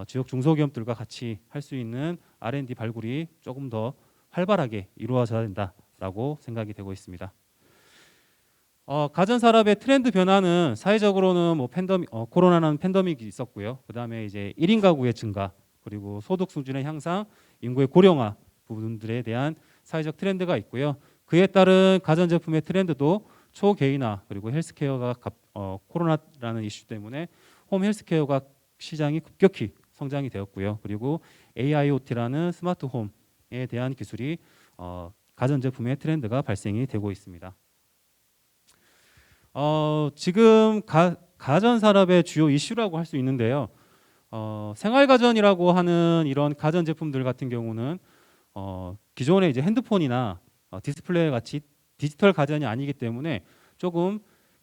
지역 중소기업들과 같이 할 수 있는 R&D 발굴이 조금 더 활발하게 이루어져야 된다라고 생각이 되고 있습니다. 가전 산업의 트렌드 변화는 사회적으로는 뭐 코로나라는 팬데믹이 있었고요. 그다음에 이제 1인 가구의 증가, 그리고 소득 수준의 향상, 인구의 고령화 부분들에 대한 사회적 트렌드가 있고요. 그에 따른 가전 제품의 트렌드도 초개인화 그리고 헬스케어가 코로나라는 이슈 때문에 홈 헬스케어가 시장이 급격히 성장이 되었고요. 그리고 AIoT라는 스마트 홈에 대한 기술이 가전 제품의 트렌드가 발생이 되고 있습니다. 지금 가전 산업의 주요 이슈라고 할 수 있는데요. 생활가전이라고 하는 이런 가전 제품들 같은 경우는 기존의 이제 핸드폰이나 디스플레이 같이 디지털 가전이 아니기 때문에 조금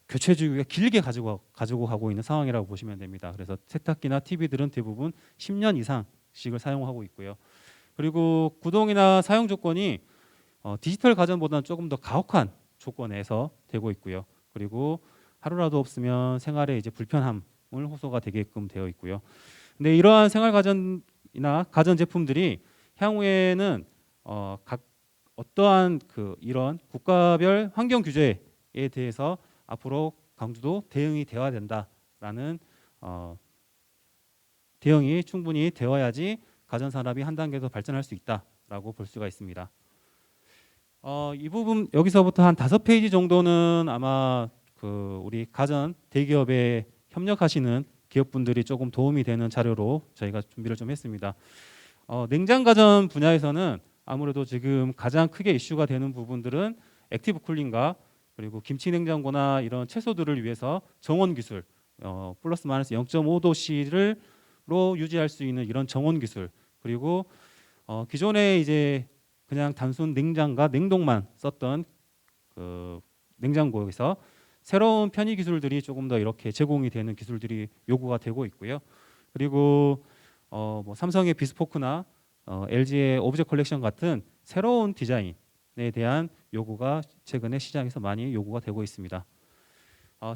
교체 주기가 길게 가지고 가고 있는 상황이라고 보시면 됩니다. 그래서 세탁기나 TV들은 대부분 10년 이상씩을 사용하고 있고요. 그리고 구동이나 사용 조건이 디지털 가전보다는 조금 더 가혹한 조건에서 되고 있고요. 그리고 하루라도 없으면 생활에 이제 불편함 호소가 되게끔 되어 있고요. 근데 이러한 생활 가전이나 가전 제품들이 향후에는 각 어떠한 이런 국가별 환경 규제에 대해서 앞으로 강주도 대응이 되어야 된다라는 대응이 충분히 되어야지 가전 산업이 한 단계 더 발전할 수 있다라고 볼 수가 있습니다. 이 부분 여기서부터 한 5페이지 정도는 아마 우리 가전 대기업에 협력하시는 기업분들이 조금 도움이 되는 자료로 저희가 준비를 좀 했습니다. 냉장 가전 분야에서는 아무래도 지금 가장 크게 이슈가 되는 부분들은 액티브 쿨링과 그리고 김치 냉장고나 이런 채소들을 위해서 정원 기술, 플러스 마이너스 0.5도씨로 유지할 수 있는 이런 정원 기술, 그리고 기존에 이제 그냥 단순 냉장과 냉동만 썼던 냉장고에서 새로운 편의 기술들이 조금 더 이렇게 제공이 되는 기술들이 요구가 되고 있고요. 그리고 뭐 삼성의 비스포크나 LG의 오브젝 컬렉션 같은 새로운 디자인에 대한 요구가 최근에 시장에서 많이 요구가 되고 있습니다.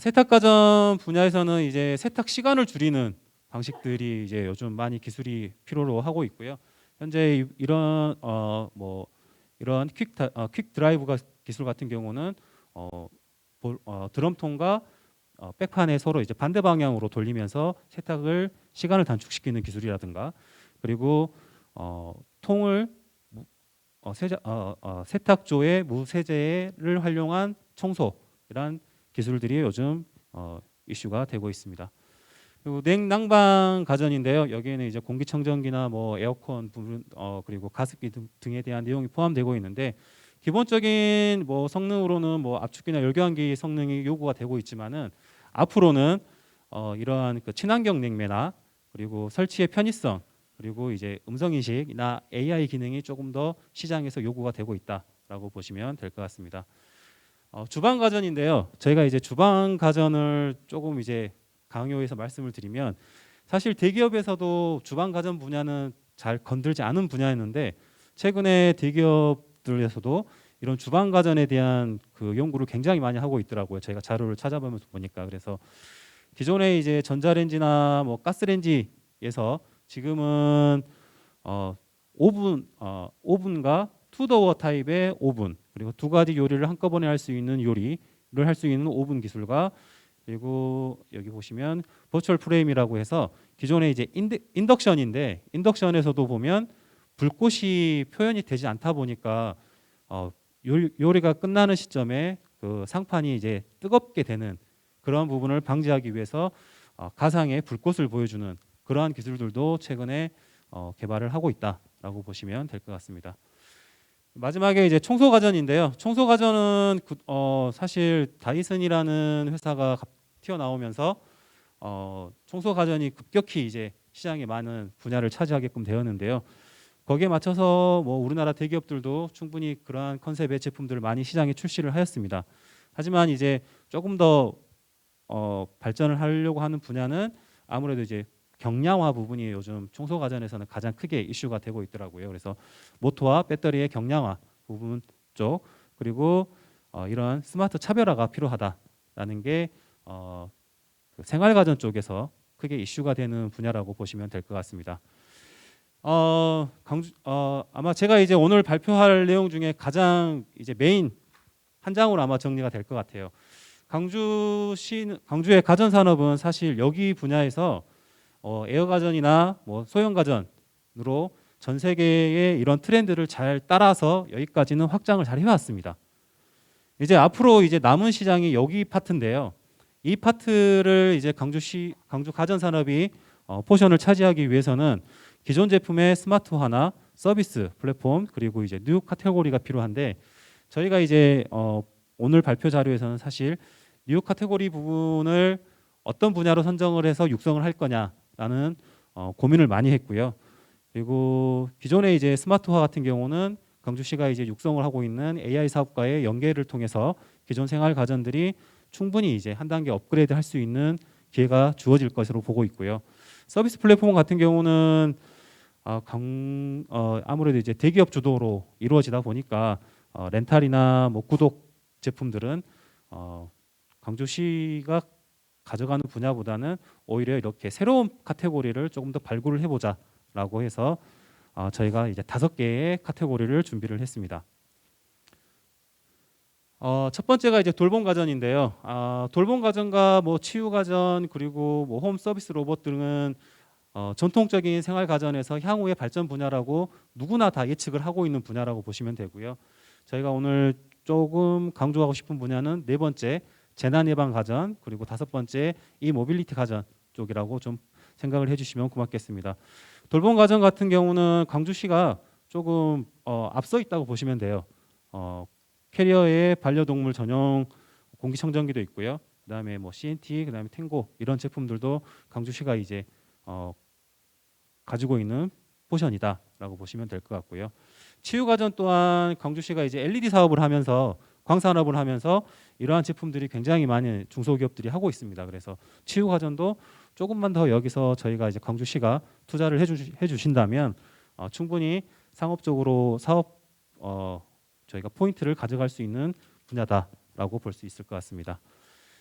세탁 가전 분야에서는 이제 세탁 시간을 줄이는 방식들이 이제 요즘 많이 기술이 필요로 하고 있고요. 현재 이런 이런 퀵 드라이브 기술 같은 경우는 드럼통과 백판에 서로 이제 반대 방향으로 돌리면서 세탁을 시간을 단축시키는 기술이라든가, 그리고 통을 세탁조의 무세제를 활용한 청소, 이런 기술들이 요즘 이슈가 되고 있습니다. 그리고 냉난방 가전인데요. 여기에는 이제 공기청정기나 뭐 에어컨 부분, 그리고 가습기 등에 대한 내용이 포함되고 있는데, 기본적인 뭐 성능으로는 뭐 압축기나 열교환기 성능이 요구가 되고 있지만은 앞으로는 이러한 친환경 냉매나 그리고 설치의 편의성, 그리고 이제 음성 인식이나 AI 기능이 조금 더 시장에서 요구가 되고 있다라고 보시면 될 것 같습니다. 주방 가전인데요. 저희가 이제 주방 가전을 조금 이제 강요해서 말씀을 드리면, 사실 대기업에서도 주방 가전 분야는 잘 건들지 않은 분야였는데, 최근에 대기업들에서도 이런 주방 가전에 대한 연구를 굉장히 많이 하고 있더라고요. 저희가 자료를 찾아보면서 보니까. 그래서 기존에 이제 전자레인지나 뭐 가스레인지에서 지금은 오븐과 투더워 타입의 오븐, 그리고 두 가지 요리를 한꺼번에 할 수 있는 요리를 할 수 있는 오븐 기술과, 그리고 여기 보시면 버추얼 프레임이라고 해서 기존에 이제 인덕션인데, 인덕션에서도 보면 불꽃이 표현이 되지 않다 보니까 요리가 끝나는 시점에 상판이 이제 뜨겁게 되는 그런 부분을 방지하기 위해서 가상의 불꽃을 보여주는 그러한 기술들도 최근에 개발을 하고 있다라고 보시면 될 것 같습니다. 마지막에 이제 청소 가전인데요. 청소 가전은 사실 다이슨이라는 회사가 튀어나오면서 청소 가전이 급격히 이제 시장에 많은 분야를 차지하게끔 되었는데요. 거기에 맞춰서 뭐 우리나라 대기업들도 충분히 그러한 컨셉의 제품들을 많이 시장에 출시를 하였습니다. 하지만 이제 조금 더 발전을 하려고 하는 분야는 아무래도 이제 경량화 부분이 요즘 청소 가전에서는 가장 크게 이슈가 되고 있더라고요. 그래서 모터와 배터리의 경량화 부분 쪽, 그리고 이런 스마트 차별화가 필요하다라는 게 생활 가전 쪽에서 크게 이슈가 되는 분야라고 보시면 될 것 같습니다. 아마 제가 이제 오늘 발표할 내용 중에 가장 이제 메인 한 장으로 아마 정리가 될 것 같아요. 강주의 가전 산업은 사실 여기 분야에서 에어 가전이나 뭐 소형 가전으로 전 세계의 이런 트렌드를 잘 따라서 여기까지는 확장을 잘 해왔습니다. 이제 앞으로 이제 남은 시장이 여기 파트인데요. 이 파트를 이제 강주 가전 산업이 포션을 차지하기 위해서는 기존 제품의 스마트화나 서비스 플랫폼, 그리고 이제 뉴 카테고리가 필요한데, 저희가 이제 오늘 발표 자료에서는 사실 뉴 카테고리 부분을 어떤 분야로 선정을 해서 육성을 할 거냐라는 고민을 많이 했고요. 그리고 기존의 이제 스마트화 같은 경우는 강주시가 이제 육성을 하고 있는 AI 사업과의 연계를 통해서 기존 생활 가전들이 충분히 이제 한 단계 업그레이드 할 수 있는 기회가 주어질 것으로 보고 있고요. 서비스 플랫폼 같은 경우는 아무래도 이제 대기업 주도로 이루어지다 보니까 렌탈이나 뭐 구독 제품들은 강주시가 가져가는 분야보다는 오히려 이렇게 새로운 카테고리를 조금 더 발굴을 해보자라고 해서 저희가 이제 5개의 카테고리를 준비를 했습니다. 첫 번째가 이제 돌봄 가전인데요. 돌봄 가전과 뭐 치유 가전 그리고 뭐 홈 서비스 로봇 등은 전통적인 생활 가전에서 향후의 발전 분야라고 누구나 다 예측을 하고 있는 분야라고 보시면 되고요. 저희가 오늘 조금 강조하고 싶은 분야는 4번째 재난 예방 가전 그리고 5번째 이 모빌리티 가전 쪽이라고 좀 생각을 해주시면 고맙겠습니다. 돌봄 가전 같은 경우는 광주시가 조금 앞서 있다고 보시면 돼요. 캐리어에 반려동물 전용 공기청정기도 있고요. 그다음에 뭐 CNT, 그다음에 탱고 이런 제품들도 광주시가 이제 가지고 있는 포션이다라고 보시면 될 것 같고요. 치유가전 또한 광주시가 이제 LED 사업을 하면서 광산업을 하면서 이러한 제품들이 굉장히 많은 중소기업들이 하고 있습니다. 그래서 치유가전도 조금만 더 여기서 저희가 이제 광주시가 투자를 해주신다면 충분히 상업적으로 사업 저희가 포인트를 가져갈 수 있는 분야다라고 볼 수 있을 것 같습니다.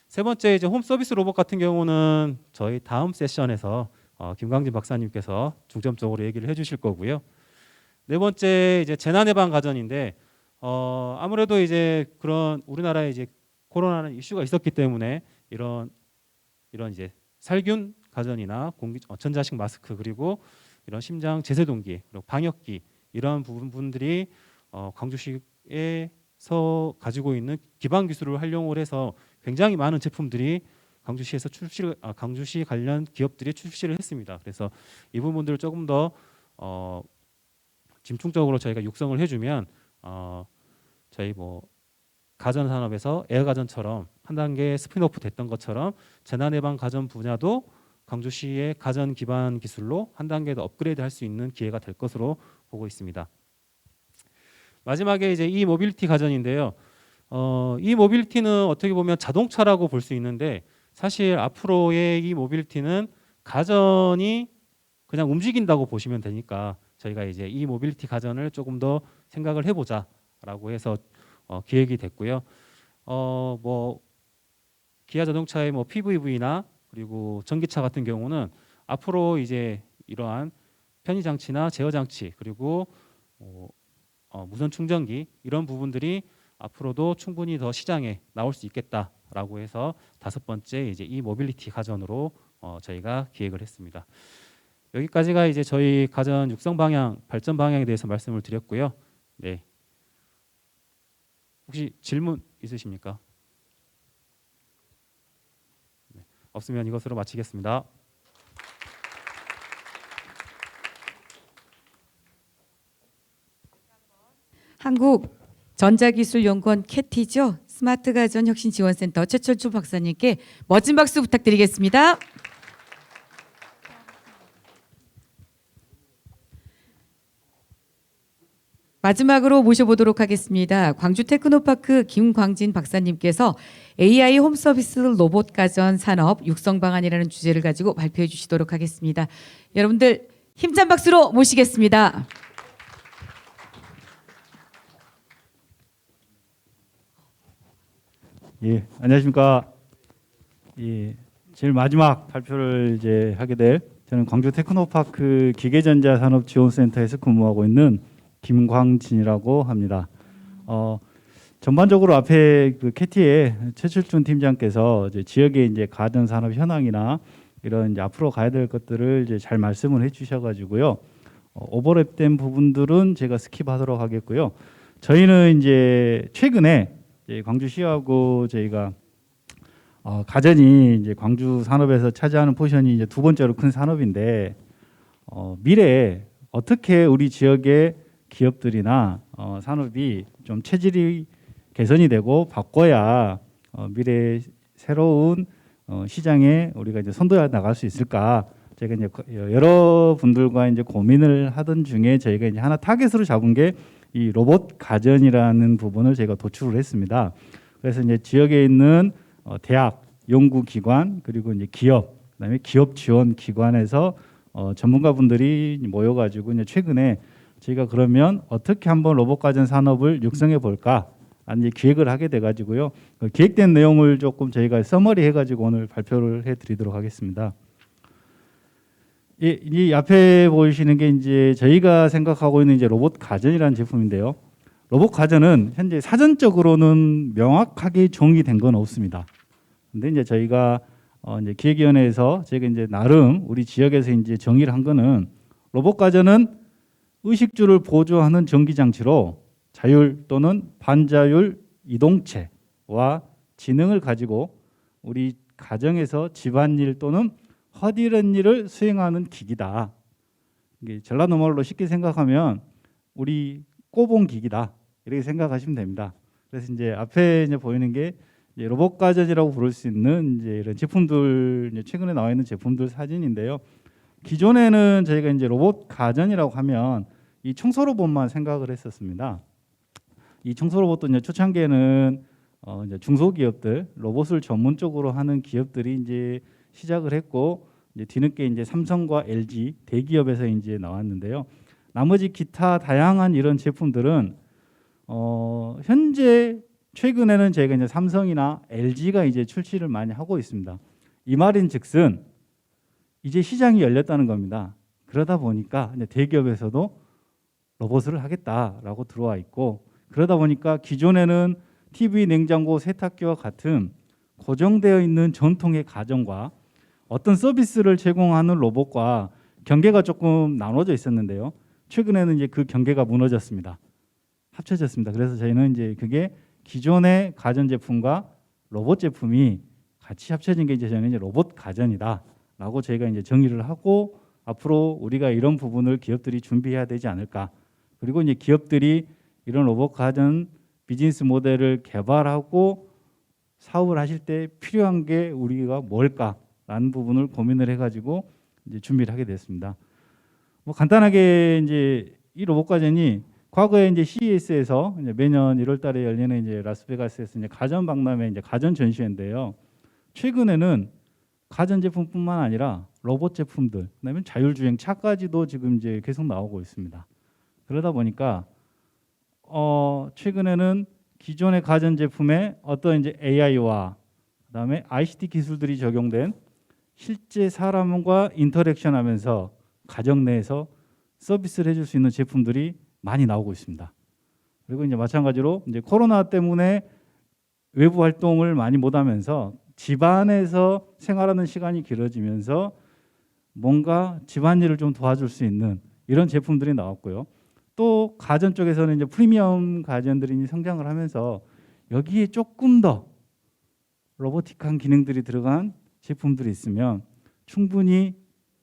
세 번째 이제 홈 서비스 로봇 같은 경우는 저희 다음 세션에서 김광진 박사님께서 중점적으로 얘기를 해주실 거고요. 네 번째 이제 재난 예방 가전인데 아무래도 이제 그런 우리나라에 이제 코로나라는 이슈가 있었기 때문에 이런 이제 살균 가전이나 전자식 마스크 그리고 이런 심장 제세동기 그리고 방역기 이런 부분들이 광주시에서 가지고 있는 기반 기술을 활용을 해서 굉장히 많은 제품들이 광주시에서 광주시 관련 기업들이 출시를 했습니다. 그래서 이 부분들을 조금 더 집중적으로 저희가 육성을 해주면 저희 뭐 가전 산업에서 에어 가전처럼 한 단계 스피노프 됐던 것처럼 재난 예방 가전 분야도 광주시의 가전 기반 기술로 한 단계 더 업그레이드할 수 있는 기회가 될 것으로 보고 있습니다. 마지막에 이제 이 모빌리티 가전인데요. 이 모빌리티는 어떻게 보면 자동차라고 볼 수 있는데 사실 앞으로의 이 모빌리티는 가전이 그냥 움직인다고 보시면 되니까 저희가 이제 이 모빌리티 가전을 조금 더 생각을 해보자라고 해서 기획이 됐고요. 뭐 기아 자동차의 뭐 PVV나 그리고 전기차 같은 경우는 앞으로 이제 이러한 편의 장치나 제어 장치 그리고 무선 충전기 이런 부분들이 앞으로도 충분히 더 시장에 나올 수 있겠다라고 해서 5번째 이제 이 모빌리티 가전으로 저희가 기획을 했습니다. 여기까지가 이제 저희 가전 육성 방향, 발전 방향에 대해서 말씀을 드렸고요. 네. 혹시 질문 있으십니까? 네. 없으면 이것으로 마치겠습니다. 한국전자기술연구원 캐티죠. 스마트가전혁신지원센터 최철주 박사님께 멋진 박수 부탁드리겠습니다. 마지막으로 모셔보도록 하겠습니다. 광주 테크노파크 김광진 박사님께서 AI 홈서비스 로봇 가전 산업 육성 방안이라는 주제를 가지고 발표해 주시도록 하겠습니다. 여러분들 힘찬 박수로 모시겠습니다. 예, 안녕하십니까. 예, 제일 마지막 발표를 이제 하게 될 저는 광주 테크노파크 기계전자산업지원센터에서 근무하고 있는 김광진이라고 합니다. 전반적으로 앞에 그 캐티의 최철준 팀장께서 이제 지역의 이제 가전 산업 현황이나 이런 이제 앞으로 가야 될 것들을 이제 잘 말씀을 해주셔가지고요. 오버랩된 부분들은 제가 스킵하도록 하겠고요. 저희는 이제 최근에 이제 광주시하고 저희가 가전이 이제 광주 산업에서 차지하는 포션이 이제 2번째로 큰 산업인데 미래에 어떻게 우리 지역의 기업들이나 산업이 좀 체질이 개선이 되고 바꿔야 미래 새로운 시장에 우리가 이제 선도해 나갈 수 있을까? 제가 이제 여러 분들과 이제 고민을 하던 중에 저희가 이제 하나 타겟으로 잡은 게 이 로봇 가전이라는 부분을 제가 도출을 했습니다. 그래서 이제 지역에 있는 대학, 연구기관 그리고 이제 기업, 그다음에 기업 지원 기관에서 전문가분들이 모여가지고 이제 최근에 저희가 그러면 어떻게 한번 로봇 가전 산업을 육성해 볼까 이제 기획을 하게 돼가지고요. 그 기획된 내용을 조금 저희가 서머리 해가지고 오늘 발표를 해드리도록 하겠습니다. 이 앞에 보이시는 게 이제 저희가 생각하고 있는 이제 로봇 가전이라는 제품인데요. 로봇 가전은 현재 사전적으로는 명확하게 정의된 건 없습니다. 근데 이제 저희가 이제 기획위원회에서 저희가 이제 나름 우리 지역에서 이제 정의를 한 거는 로봇 가전은 의식주를 보조하는 전기 장치로 자율 또는 반자율 이동체와 지능을 가지고 우리 가정에서 집안일 또는 허드렛 일을 수행하는 기기다. 이게 전라도 말로 쉽게 생각하면 우리 꼬봉 기기다. 이렇게 생각하시면 됩니다. 그래서 이제 앞에 이제 보이는 게 이제 로봇 가전이라고 부를 수 있는 이제 이런 제품들, 이제 최근에 나와 있는 제품들 사진인데요. 기존에는 저희가 이제 로봇 가전이라고 하면 이 청소 로봇만 생각을 했었습니다. 이 청소 로봇도 이제 초창기에는 이제 중소기업들, 로봇을 전문적으로 하는 기업들이 이제 시작을 했고, 이제 뒤늦게 이제 삼성과 LG 대기업에서 이제 나왔는데요. 나머지 기타 다양한 이런 제품들은 현재 최근에는 저희가 이제 삼성이나 LG가 이제 출시를 많이 하고 있습니다. 이 말인즉슨 이제 시장이 열렸다는 겁니다. 그러다 보니까 이제 대기업에서도 로봇을 하겠다라고 들어와 있고, 그러다 보니까 기존에는 TV, 냉장고, 세탁기와 같은 고정되어 있는 전통의 가전과 어떤 서비스를 제공하는 로봇과 경계가 조금 나눠져 있었는데요. 최근에는 이제 그 경계가 무너졌습니다. 합쳐졌습니다. 그래서 저희는 이제 그게 기존의 가전 제품과 로봇 제품이 같이 합쳐진 게 이제 저희는 이제 로봇 가전이다라고 저희가 이제 정의를 하고, 앞으로 우리가 이런 부분을 기업들이 준비해야 되지 않을까. 그리고 이제 기업들이 이런 로봇 가전 비즈니스 모델을 개발하고 사업을 하실 때 필요한 게 우리가 뭘까라는 부분을 고민을 해가지고 이제 준비를 하게 됐습니다. 뭐 간단하게 이제 이 로봇 가전이 과거에 이제 CES에서 이제 매년 1월달에 열리는 이제 라스베가스에서 이제 가전 박람회 이제 가전 전시회인데요. 최근에는 가전 제품뿐만 아니라 로봇 제품들, 그다음에 자율주행 차까지도 지금 이제 계속 나오고 있습니다. 그러다 보니까 최근에는 기존의 가전 제품에 어떤 이제 AI와 그다음에 ICT 기술들이 적용된 실제 사람과 인터랙션하면서 가정 내에서 서비스를 해줄 수 있는 제품들이 많이 나오고 있습니다. 그리고 이제 마찬가지로 이제 코로나 때문에 외부 활동을 많이 못하면서 집안에서 생활하는 시간이 길어지면서 뭔가 집안일을 좀 도와줄 수 있는 이런 제품들이 나왔고요. 또 가전 쪽에서는 이제 프리미엄 가전들이 성장을 하면서 여기에 조금 더 로보틱한 기능들이 들어간 제품들이 있으면 충분히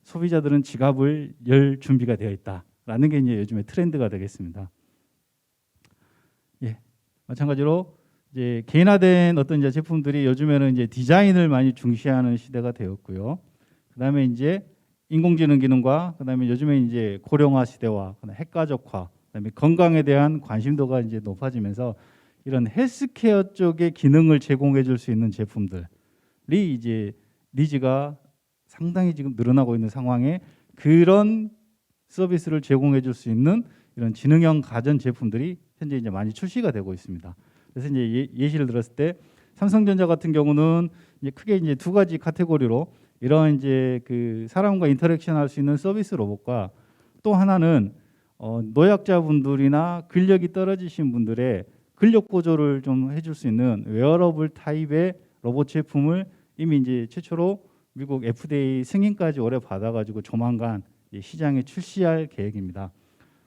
소비자들은 지갑을 열 준비가 되어 있다라는 게 이제 요즘에 트렌드가 되겠습니다. 예, 마찬가지로 이제 개인화된 어떤 이제 제품들이 요즘에는 이제 디자인을 많이 중시하는 시대가 되었고요. 그다음에 이제 인공지능 기능과 그다음에 요즘에 이제 고령화 시대와 핵가족화, 그다음에 건강에 대한 관심도가 이제 높아지면서 이런 헬스케어 쪽의 기능을 제공해 줄 수 있는 제품들이 이제 니즈가 상당히 지금 늘어나고 있는 상황에 그런 서비스를 제공해 줄 수 있는 이런 지능형 가전 제품들이 현재 이제 많이 출시가 되고 있습니다. 그래서 이제 예시를 들었을 때 삼성전자 같은 경우는 이제 크게 이제 두 가지 카테고리로 이런 이제 그 사람과 인터랙션 할 수 있는 서비스 로봇과 또 하나는 노약자분들이나 근력이 떨어지신 분들의 근력 보조를 좀 해줄 수 있는 웨어러블 타입의 로봇 제품을 이미 이제 최초로 미국 FDA 승인까지 올해 받아가지고 조만간 시장에 출시할 계획입니다.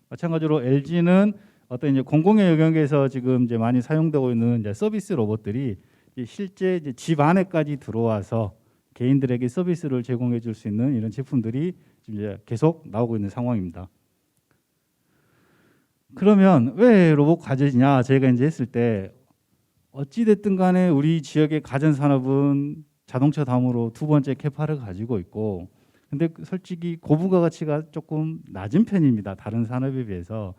마찬가지로 LG는 어떤 이제 공공의 영역에서 지금 이제 많이 사용되고 있는 이제 서비스 로봇들이 이제 실제 이제 집 안에까지 들어와서 개인들에게 서비스를 제공해 줄 수 있는 이런 제품들이 지금 이제 계속 나오고 있는 상황입니다. 그러면 왜 로봇 가전이냐 저희가 이제 했을 때 어찌 됐든 간에 우리 지역의 가전 산업은 자동차 다음으로 두 번째 캐파를 가지고 있고, 근데 솔직히 고부가가치가 조금 낮은 편입니다. 다른 산업에 비해서.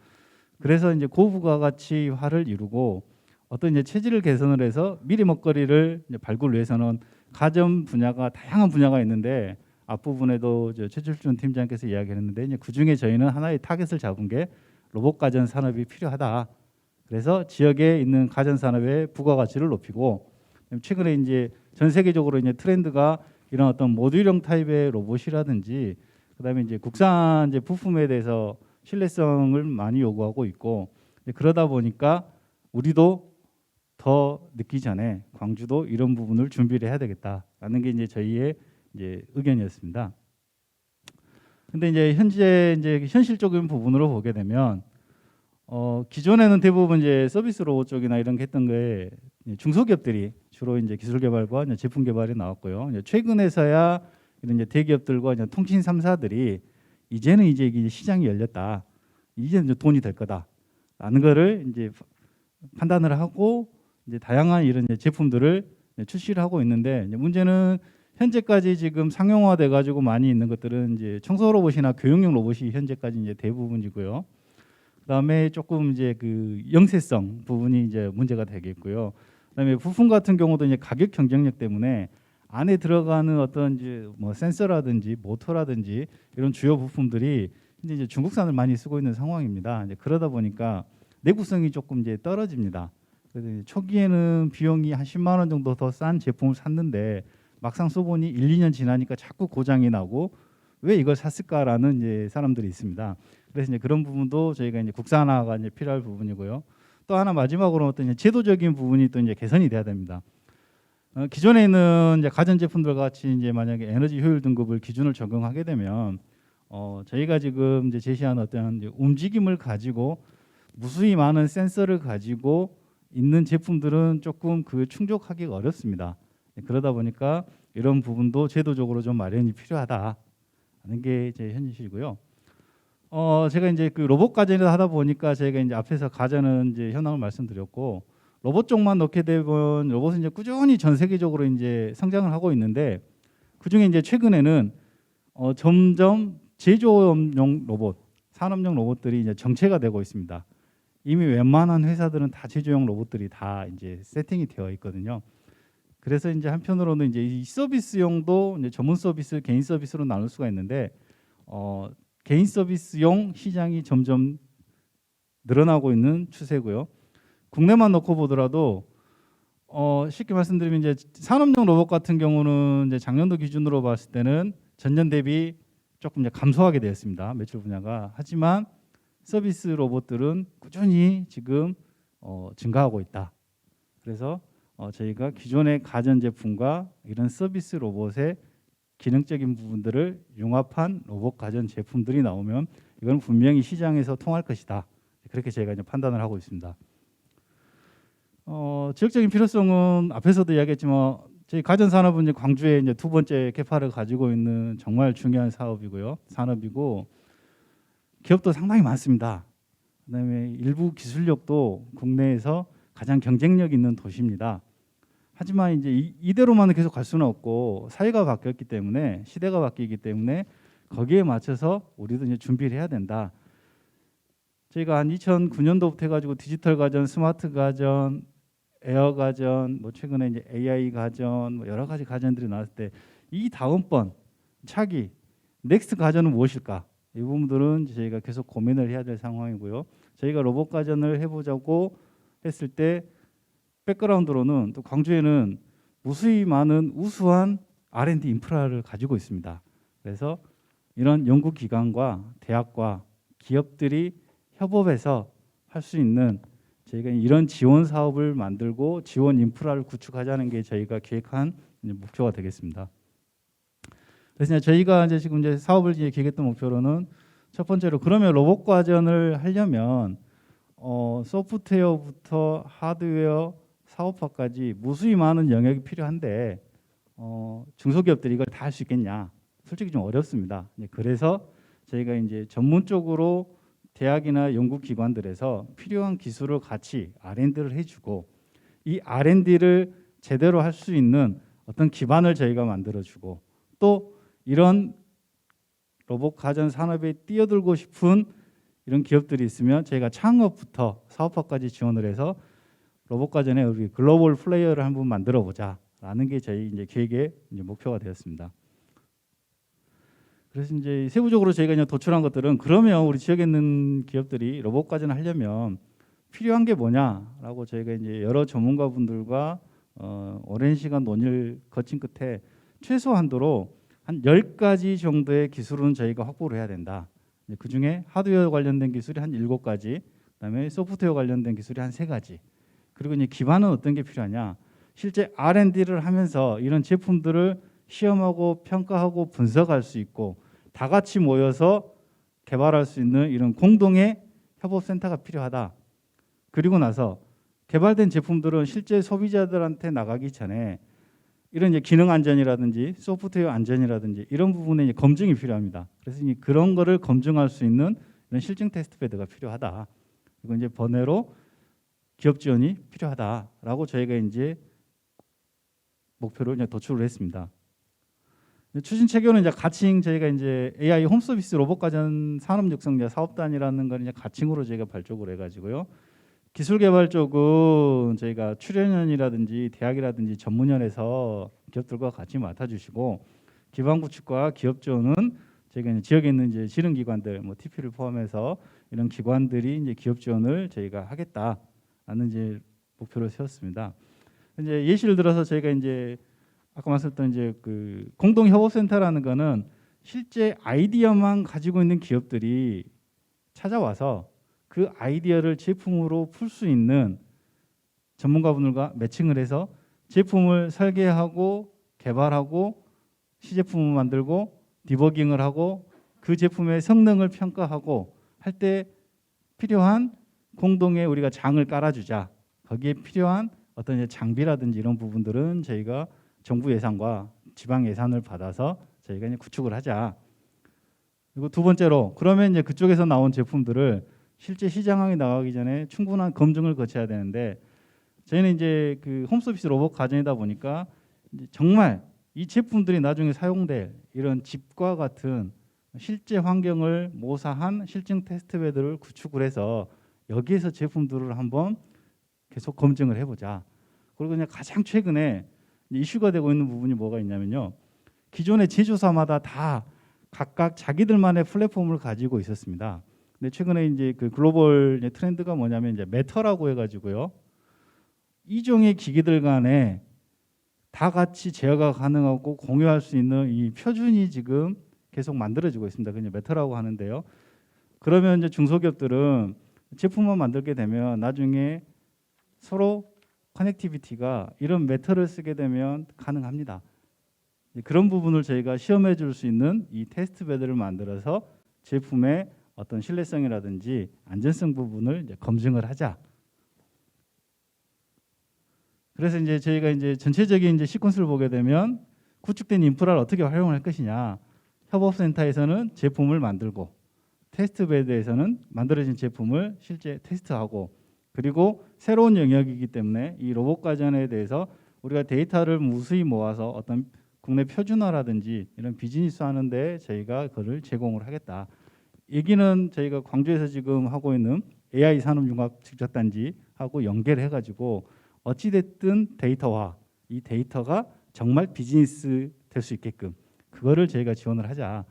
그래서 이제 고부가가치화를 이루고 어떤 이제 체질을 개선을 해서 미래 먹거리를 이제 발굴을 위해서는 가전 분야가 다양한 분야가 있는데 앞부분에도 최철준 팀장께서 이야기했는데 이제 그 중에 저희는 하나의 타겟을 잡은 게 로봇 가전 산업이 필요하다. 그래서 지역에 있는 가전 산업의 부가가치를 높이고, 최근에 이제 전 세계적으로 이제 트렌드가 이런 어떤 모듈형 타입의 로봇이라든지, 그다음에 이제 국산 이제 부품에 대해서 신뢰성을 많이 요구하고 있고, 그러다 보니까 우리도 더 늦기 전에 광주도 이런 부분을 준비를 해야 되겠다라는 게 이제 저희의 이제 의견이었습니다. 근데 이제 현재 이제 현실적인 부분으로 보게 되면 기존에는 대부분 이제 서비스 로봇 쪽이나 이런 게 했던 게 중소기업들이 주로 이제 기술 개발과 이제 제품 개발이 나왔고요. 이제 최근에서야 이런 이제 대기업들과 이제 통신 3사들이 이제는 이제 이게 시장이 열렸다. 이제 이제 돈이 될 거다라는 거를 이제 판단을 하고 이제 다양한 이런 이제 제품들을 출시를 하고 있는데, 이제 문제는 현재까지 지금 상용화돼 가지고 많이 있는 것들은 이제 청소 로봇이나 교육용 로봇이 현재까지 이제 대부분이고요. 그다음에 조금 이제 그 영세성 부분이 이제 문제가 되겠고요. 그다음에 부품 같은 경우도 이제 가격 경쟁력 때문에 안에 들어가는 어떤 이제 뭐 센서라든지 모터라든지 이런 주요 부품들이 이제 중국산을 많이 쓰고 있는 상황입니다. 이제 그러다 보니까 내구성이 조금 이제 떨어집니다. 그래서 초기에는 비용이 한 10만 원 정도 더 싼 제품을 샀는데 막상 써보니 1, 2년 지나니까 자꾸 고장이 나고 왜 이걸 샀을까라는 이제 사람들이 있습니다. 그래서 이제 그런 부분도 저희가 이제 국산화가 이제 필요할 부분이고요. 또 하나 마지막으로 어떤 이제 제도적인 부분이 또 이제 개선이 돼야 됩니다. 기존에 있는 이제 가전 제품들 같이 이제 만약에 에너지 효율 등급을 기준을 적용하게 되면 저희가 지금 이제 제시한 어떤 이제 움직임을 가지고 무수히 많은 센서를 가지고 있는 제품들은 조금 그 충족하기가 어렵습니다. 그러다 보니까 이런 부분도 제도적으로 좀 마련이 필요하다는 게 이제 현실이고요. 제가 이제 그 로봇 가전을 하다 보니까 제가 이제 앞에서 가전은 이제 현황을 말씀드렸고, 로봇 쪽만 넣게 되면 로봇은 이제 꾸준히 전 세계적으로 이제 성장을 하고 있는데, 그 중에 이제 최근에는 점점 제조업용 로봇, 산업용 로봇들이 이제 정체가 되고 있습니다. 이미 웬만한 회사들은 다 제조용 로봇들이 다 이제 세팅이 되어 있거든요. 그래서 이제 한편으로는 이제 이 서비스용도 이제 전문 서비스, 개인 서비스로 나눌 수가 있는데, 개인 서비스용 시장이 점점 늘어나고 있는 추세고요. 국내만 놓고 보더라도 쉽게 말씀드리면 이제 산업용 로봇 같은 경우는 이제 작년도 기준으로 봤을 때는 전년 대비 조금 이제 감소하게 되었습니다. 매출 분야가. 하지만 서비스 로봇들은 꾸준히 지금 증가하고 있다. 그래서 저희가 기존의 가전 제품과 이런 서비스 로봇의 기능적인 부분들을 융합한 로봇 가전 제품들이 나오면 이건 분명히 시장에서 통할 것이다. 그렇게 저희가 이제 판단을 하고 있습니다. 지역적인 필요성은 앞에서도 이야기했지만 저희 가전 산업은 이제 광주에 이제 두 번째 캐파를 가지고 있는 정말 중요한 사업이고요, 산업이고 기업도 상당히 많습니다. 그다음에 일부 기술력도 국내에서 가장 경쟁력 있는 도시입니다. 하지만 이제 이대로만 계속 갈 수는 없고 사회가 바뀌었기 때문에, 시대가 바뀌기 때문에 거기에 맞춰서 우리도 이제 준비를 해야 된다. 저희가 한 2009년도부터 해가지고 디지털 가전, 스마트 가전, 에어 가전, 뭐 최근에 이제 AI 가전, 뭐 여러 가지 가전들이 나왔을 때 이 다음번 차기 넥스트 가전은 무엇일까? 이 부분들은 저희가 계속 고민을 해야 될 상황이고요. 저희가 로봇 가전을 해보자고 했을 때 백그라운드로는 또 광주에는 무수히 많은 우수한 R&D 인프라를 가지고 있습니다. 그래서 이런 연구기관과 대학과 기업들이 협업해서 할 수 있는 저희가 이런 지원 사업을 만들고 지원 인프라를 구축하자는 게 저희가 계획한 목표가 되겠습니다. 그래서 저희가 이제 지금 이제 사업을 이제 기획했던 목표로는 첫 번째로, 그러면 로봇 가전을 하려면 소프트웨어부터 하드웨어, 사업화까지 무수히 많은 영역이 필요한데 중소기업들이 이걸 다 할 수 있겠냐? 솔직히 좀 어렵습니다. 그래서 저희가 이제 전문적으로 대학이나 연구기관들에서 필요한 기술을 같이 R&D를 해주고, 이 R&D를 제대로 할 수 있는 어떤 기반을 저희가 만들어주고, 또 이런 로봇 가전 산업에 뛰어들고 싶은 이런 기업들이 있으면 저희가 창업부터 사업화까지 지원을 해서 로봇 가전에 우리 글로벌 플레이어를 한번 만들어 보자라는 게 저희 이제 계획의 이제 목표가 되었습니다. 그래서 이제 세부적으로 저희가 이제 도출한 것들은, 그러면 우리 지역에 있는 기업들이 로봇 가전을 하려면 필요한 게 뭐냐라고 저희가 이제 여러 전문가분들과 오랜 시간 논의를 거친 끝에 최소한도로 한 10가지 정도의 기술은 저희가 확보를 해야 된다. 그 중에 하드웨어 관련된 기술이 한 7가지, 그다음에 소프트웨어 관련된 기술이 한 3가지. 그리고 이제 기반은 어떤 게 필요하냐? 실제 R&D를 하면서 이런 제품들을 시험하고 평가하고 분석할 수 있고 다 같이 모여서 개발할 수 있는 이런 공동의 협업센터가 필요하다. 그리고 나서 개발된 제품들은 실제 소비자들한테 나가기 전에 이런 이제 기능 안전이라든지 소프트웨어 안전이라든지 이런 부분에 이제 검증이 필요합니다. 그래서 이제 그런 거를 검증할 수 있는 이런 실증 테스트 베드가 필요하다. 그리고 이제 번외로 기업 지원이 필요하다라고 저희가 이제 목표를 이제 도출을 했습니다. 추진 체계는 이제 가칭 저희가 이제 AI 홈 서비스 로봇 가전 산업 육성 사업단이라는 걸 이제 가칭으로 저희가 발족을 해가지고요. 기술 개발 쪽은 저희가 출연연이라든지 대학이라든지 전문연에서 기업들과 같이 맡아주시고 기반 구축과 기업 지원은 저희가 이제 지역에 있는 이제 지능기관들, 뭐 TP를 포함해서 이런 기관들이 이제 기업 지원을 저희가 하겠다라는 이제 목표를 세웠습니다. 이제 예시를 들어서 저희가 이제 아까 말씀드렸던 이제 그 공동협업센터라는 거는 실제 아이디어만 가지고 있는 기업들이 찾아와서 그 아이디어를 제품으로 풀 수 있는 전문가분들과 매칭을 해서 제품을 설계하고 개발하고 시제품을 만들고 디버깅을 하고 그 제품의 성능을 평가하고 할 때 필요한 공동의 우리가 장을 깔아주자. 거기에 필요한 어떤 이제 장비라든지 이런 부분들은 저희가 정부 예산과 지방 예산을 받아서 저희가 이제 구축을 하자. 그리고 두 번째로 그러면 이제 그쪽에서 나온 제품들을 실제 시장에 나가기 전에 충분한 검증을 거쳐야 되는데 저희는 이제 그 홈서비스 로봇 가전이다 보니까 이제 정말 이 제품들이 나중에 사용될 이런 집과 같은 실제 환경을 모사한 실증 테스트 베드를 구축을 해서 여기에서 제품들을 한번 계속 검증을 해보자. 그리고 그냥 가장 최근에 이슈가 되고 있는 부분이 뭐가 있냐면요. 기존의 제조사마다 다 각각 자기들만의 플랫폼을 가지고 있었습니다. 근데 최근에 이제 그 글로벌 트렌드가 뭐냐면 이제 메터라고 해가지고요. 이종의 기기들 간에 다 같이 제어가 가능하고 공유할 수 있는 이 표준이 지금 계속 만들어지고 있습니다. 그냥 메터라고 하는데요. 그러면 이제 중소기업들은 제품만 만들게 되면 나중에 서로 커넥티비티가 이런 메터를 쓰게 되면 가능합니다. 그런 부분을 저희가 시험해 줄 수 있는 이 테스트 베드를 만들어서 제품의 어떤 신뢰성이라든지 안전성 부분을 이제 검증을 하자. 그래서 이제 저희가 이제 전체적인 이제 시퀀스를 보게 되면 구축된 인프라를 어떻게 활용할 것이냐. 협업센터에서는 제품을 만들고 테스트 베드에서는 만들어진 제품을 실제 테스트하고 그리고 새로운 영역이기 때문에 이 로봇 가전에 대해서 우리가 데이터를 무수히 모아서 어떤 국내 표준화라든지 이런 비즈니스 하는데 저희가 그걸 제공을 하겠다. 얘기는 저희가 광주에서 지금 하고 있는 AI 산업융합 직접단지하고 연계를 해가지고 어찌됐든 데이터화, 이 데이터가 정말 비즈니스 될 수 있게끔 그거를 저희가 지원을 하자.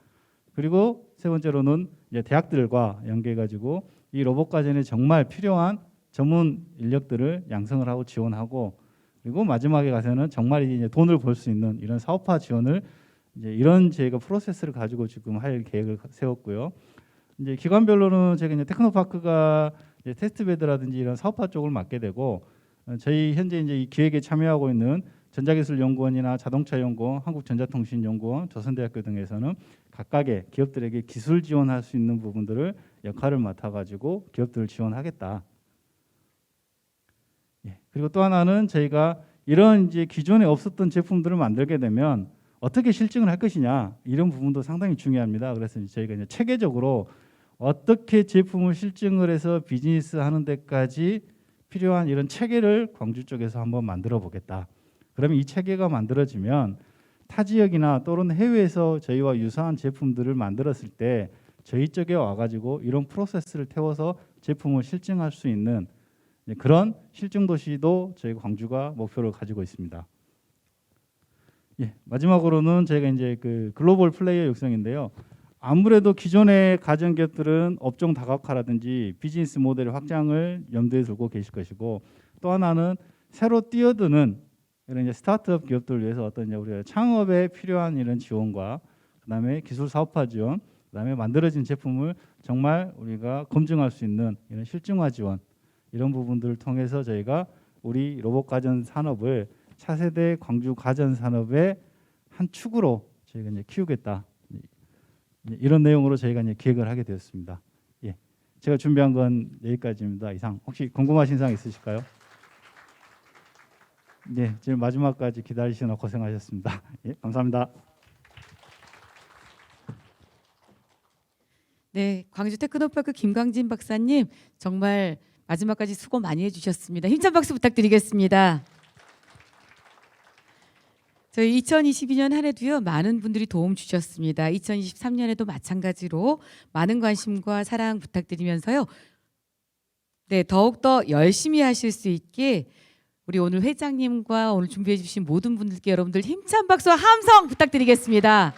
그리고 세 번째로는 이제 대학들과 연계해가지고 이 로봇 가전에 정말 필요한 전문 인력들을 양성을 하고 지원하고 그리고 마지막에 가서는 정말 이제 돈을 벌 수 있는 이런 사업화 지원을 이제 이런 저희가 프로세스를 가지고 지금 할 계획을 세웠고요. 이제 기관별로는 제가 이제 테크노파크가 이제 테스트 베드라든지 이런 사업화 쪽을 맡게 되고 저희 현재 이제 이 기획에 참여하고 있는 전자기술연구원이나 자동차연구원, 한국전자통신연구원, 조선대학교 등에서는 각각의 기업들에게 기술 지원할 수 있는 부분들을 역할을 맡아가지고 기업들을 지원하겠다. 예. 그리고 또 하나는 저희가 이런 이제 기존에 없었던 제품들을 만들게 되면 어떻게 실증을 할 것이냐 이런 부분도 상당히 중요합니다. 그래서 저희가 이제 체계적으로 어떻게 제품을 실증을 해서 비즈니스 하는 데까지 필요한 이런 체계를 광주 쪽에서 한번 만들어 보겠다. 그러면 이 체계가 만들어지면 타 지역이나 또는 해외에서 저희와 유사한 제품들을 만들었을 때 저희 쪽에 와가지고 이런 프로세스를 태워서 제품을 실증할 수 있는 그런 실증 도시도 저희 광주가 목표를 가지고 있습니다. 예, 마지막으로는 저희가 이제 그 글로벌 플레이어 육성인데요. 아무래도 기존의 가전기업들은 업종 다각화라든지 비즈니스 모델 확장을 염두에 두고 계실 것이고, 또 하나는 새로 뛰어드는 이런 이제 스타트업 기업들을 위해서 어떤 이제 우리가 창업에 필요한 이런 지원과 그다음에 기술 사업화 지원, 그다음에 만들어진 제품을 정말 우리가 검증할 수 있는 이런 실증화 지원, 이런 부분들을 통해서 저희가 우리 로봇 가전 산업을 차세대 광주 가전 산업의 한 축으로 저희가 이제 키우겠다. 이런 내용으로 저희가 이제 기획을 하게 되었습니다. 예, 제가 준비한 건 여기까지입니다. 이상. 혹시 궁금하신 사항 있으실까요? 네, 지금 마지막까지 기다리시느라 고생하셨습니다. 예, 감사합니다. 네, 광주 테크노파크 김광진 박사님 정말 마지막까지 수고 많이 해주셨습니다. 힘찬 박수 부탁드리겠습니다. 저희 2022년 한 해도요 많은 분들이 도움 주셨습니다. 2023년에도 마찬가지로 많은 관심과 사랑 부탁드리면서요. 네, 더욱더 열심히 하실 수 있게 우리 오늘 회장님과 오늘 준비해 주신 모든 분들께 여러분들 힘찬 박수와 함성 부탁드리겠습니다.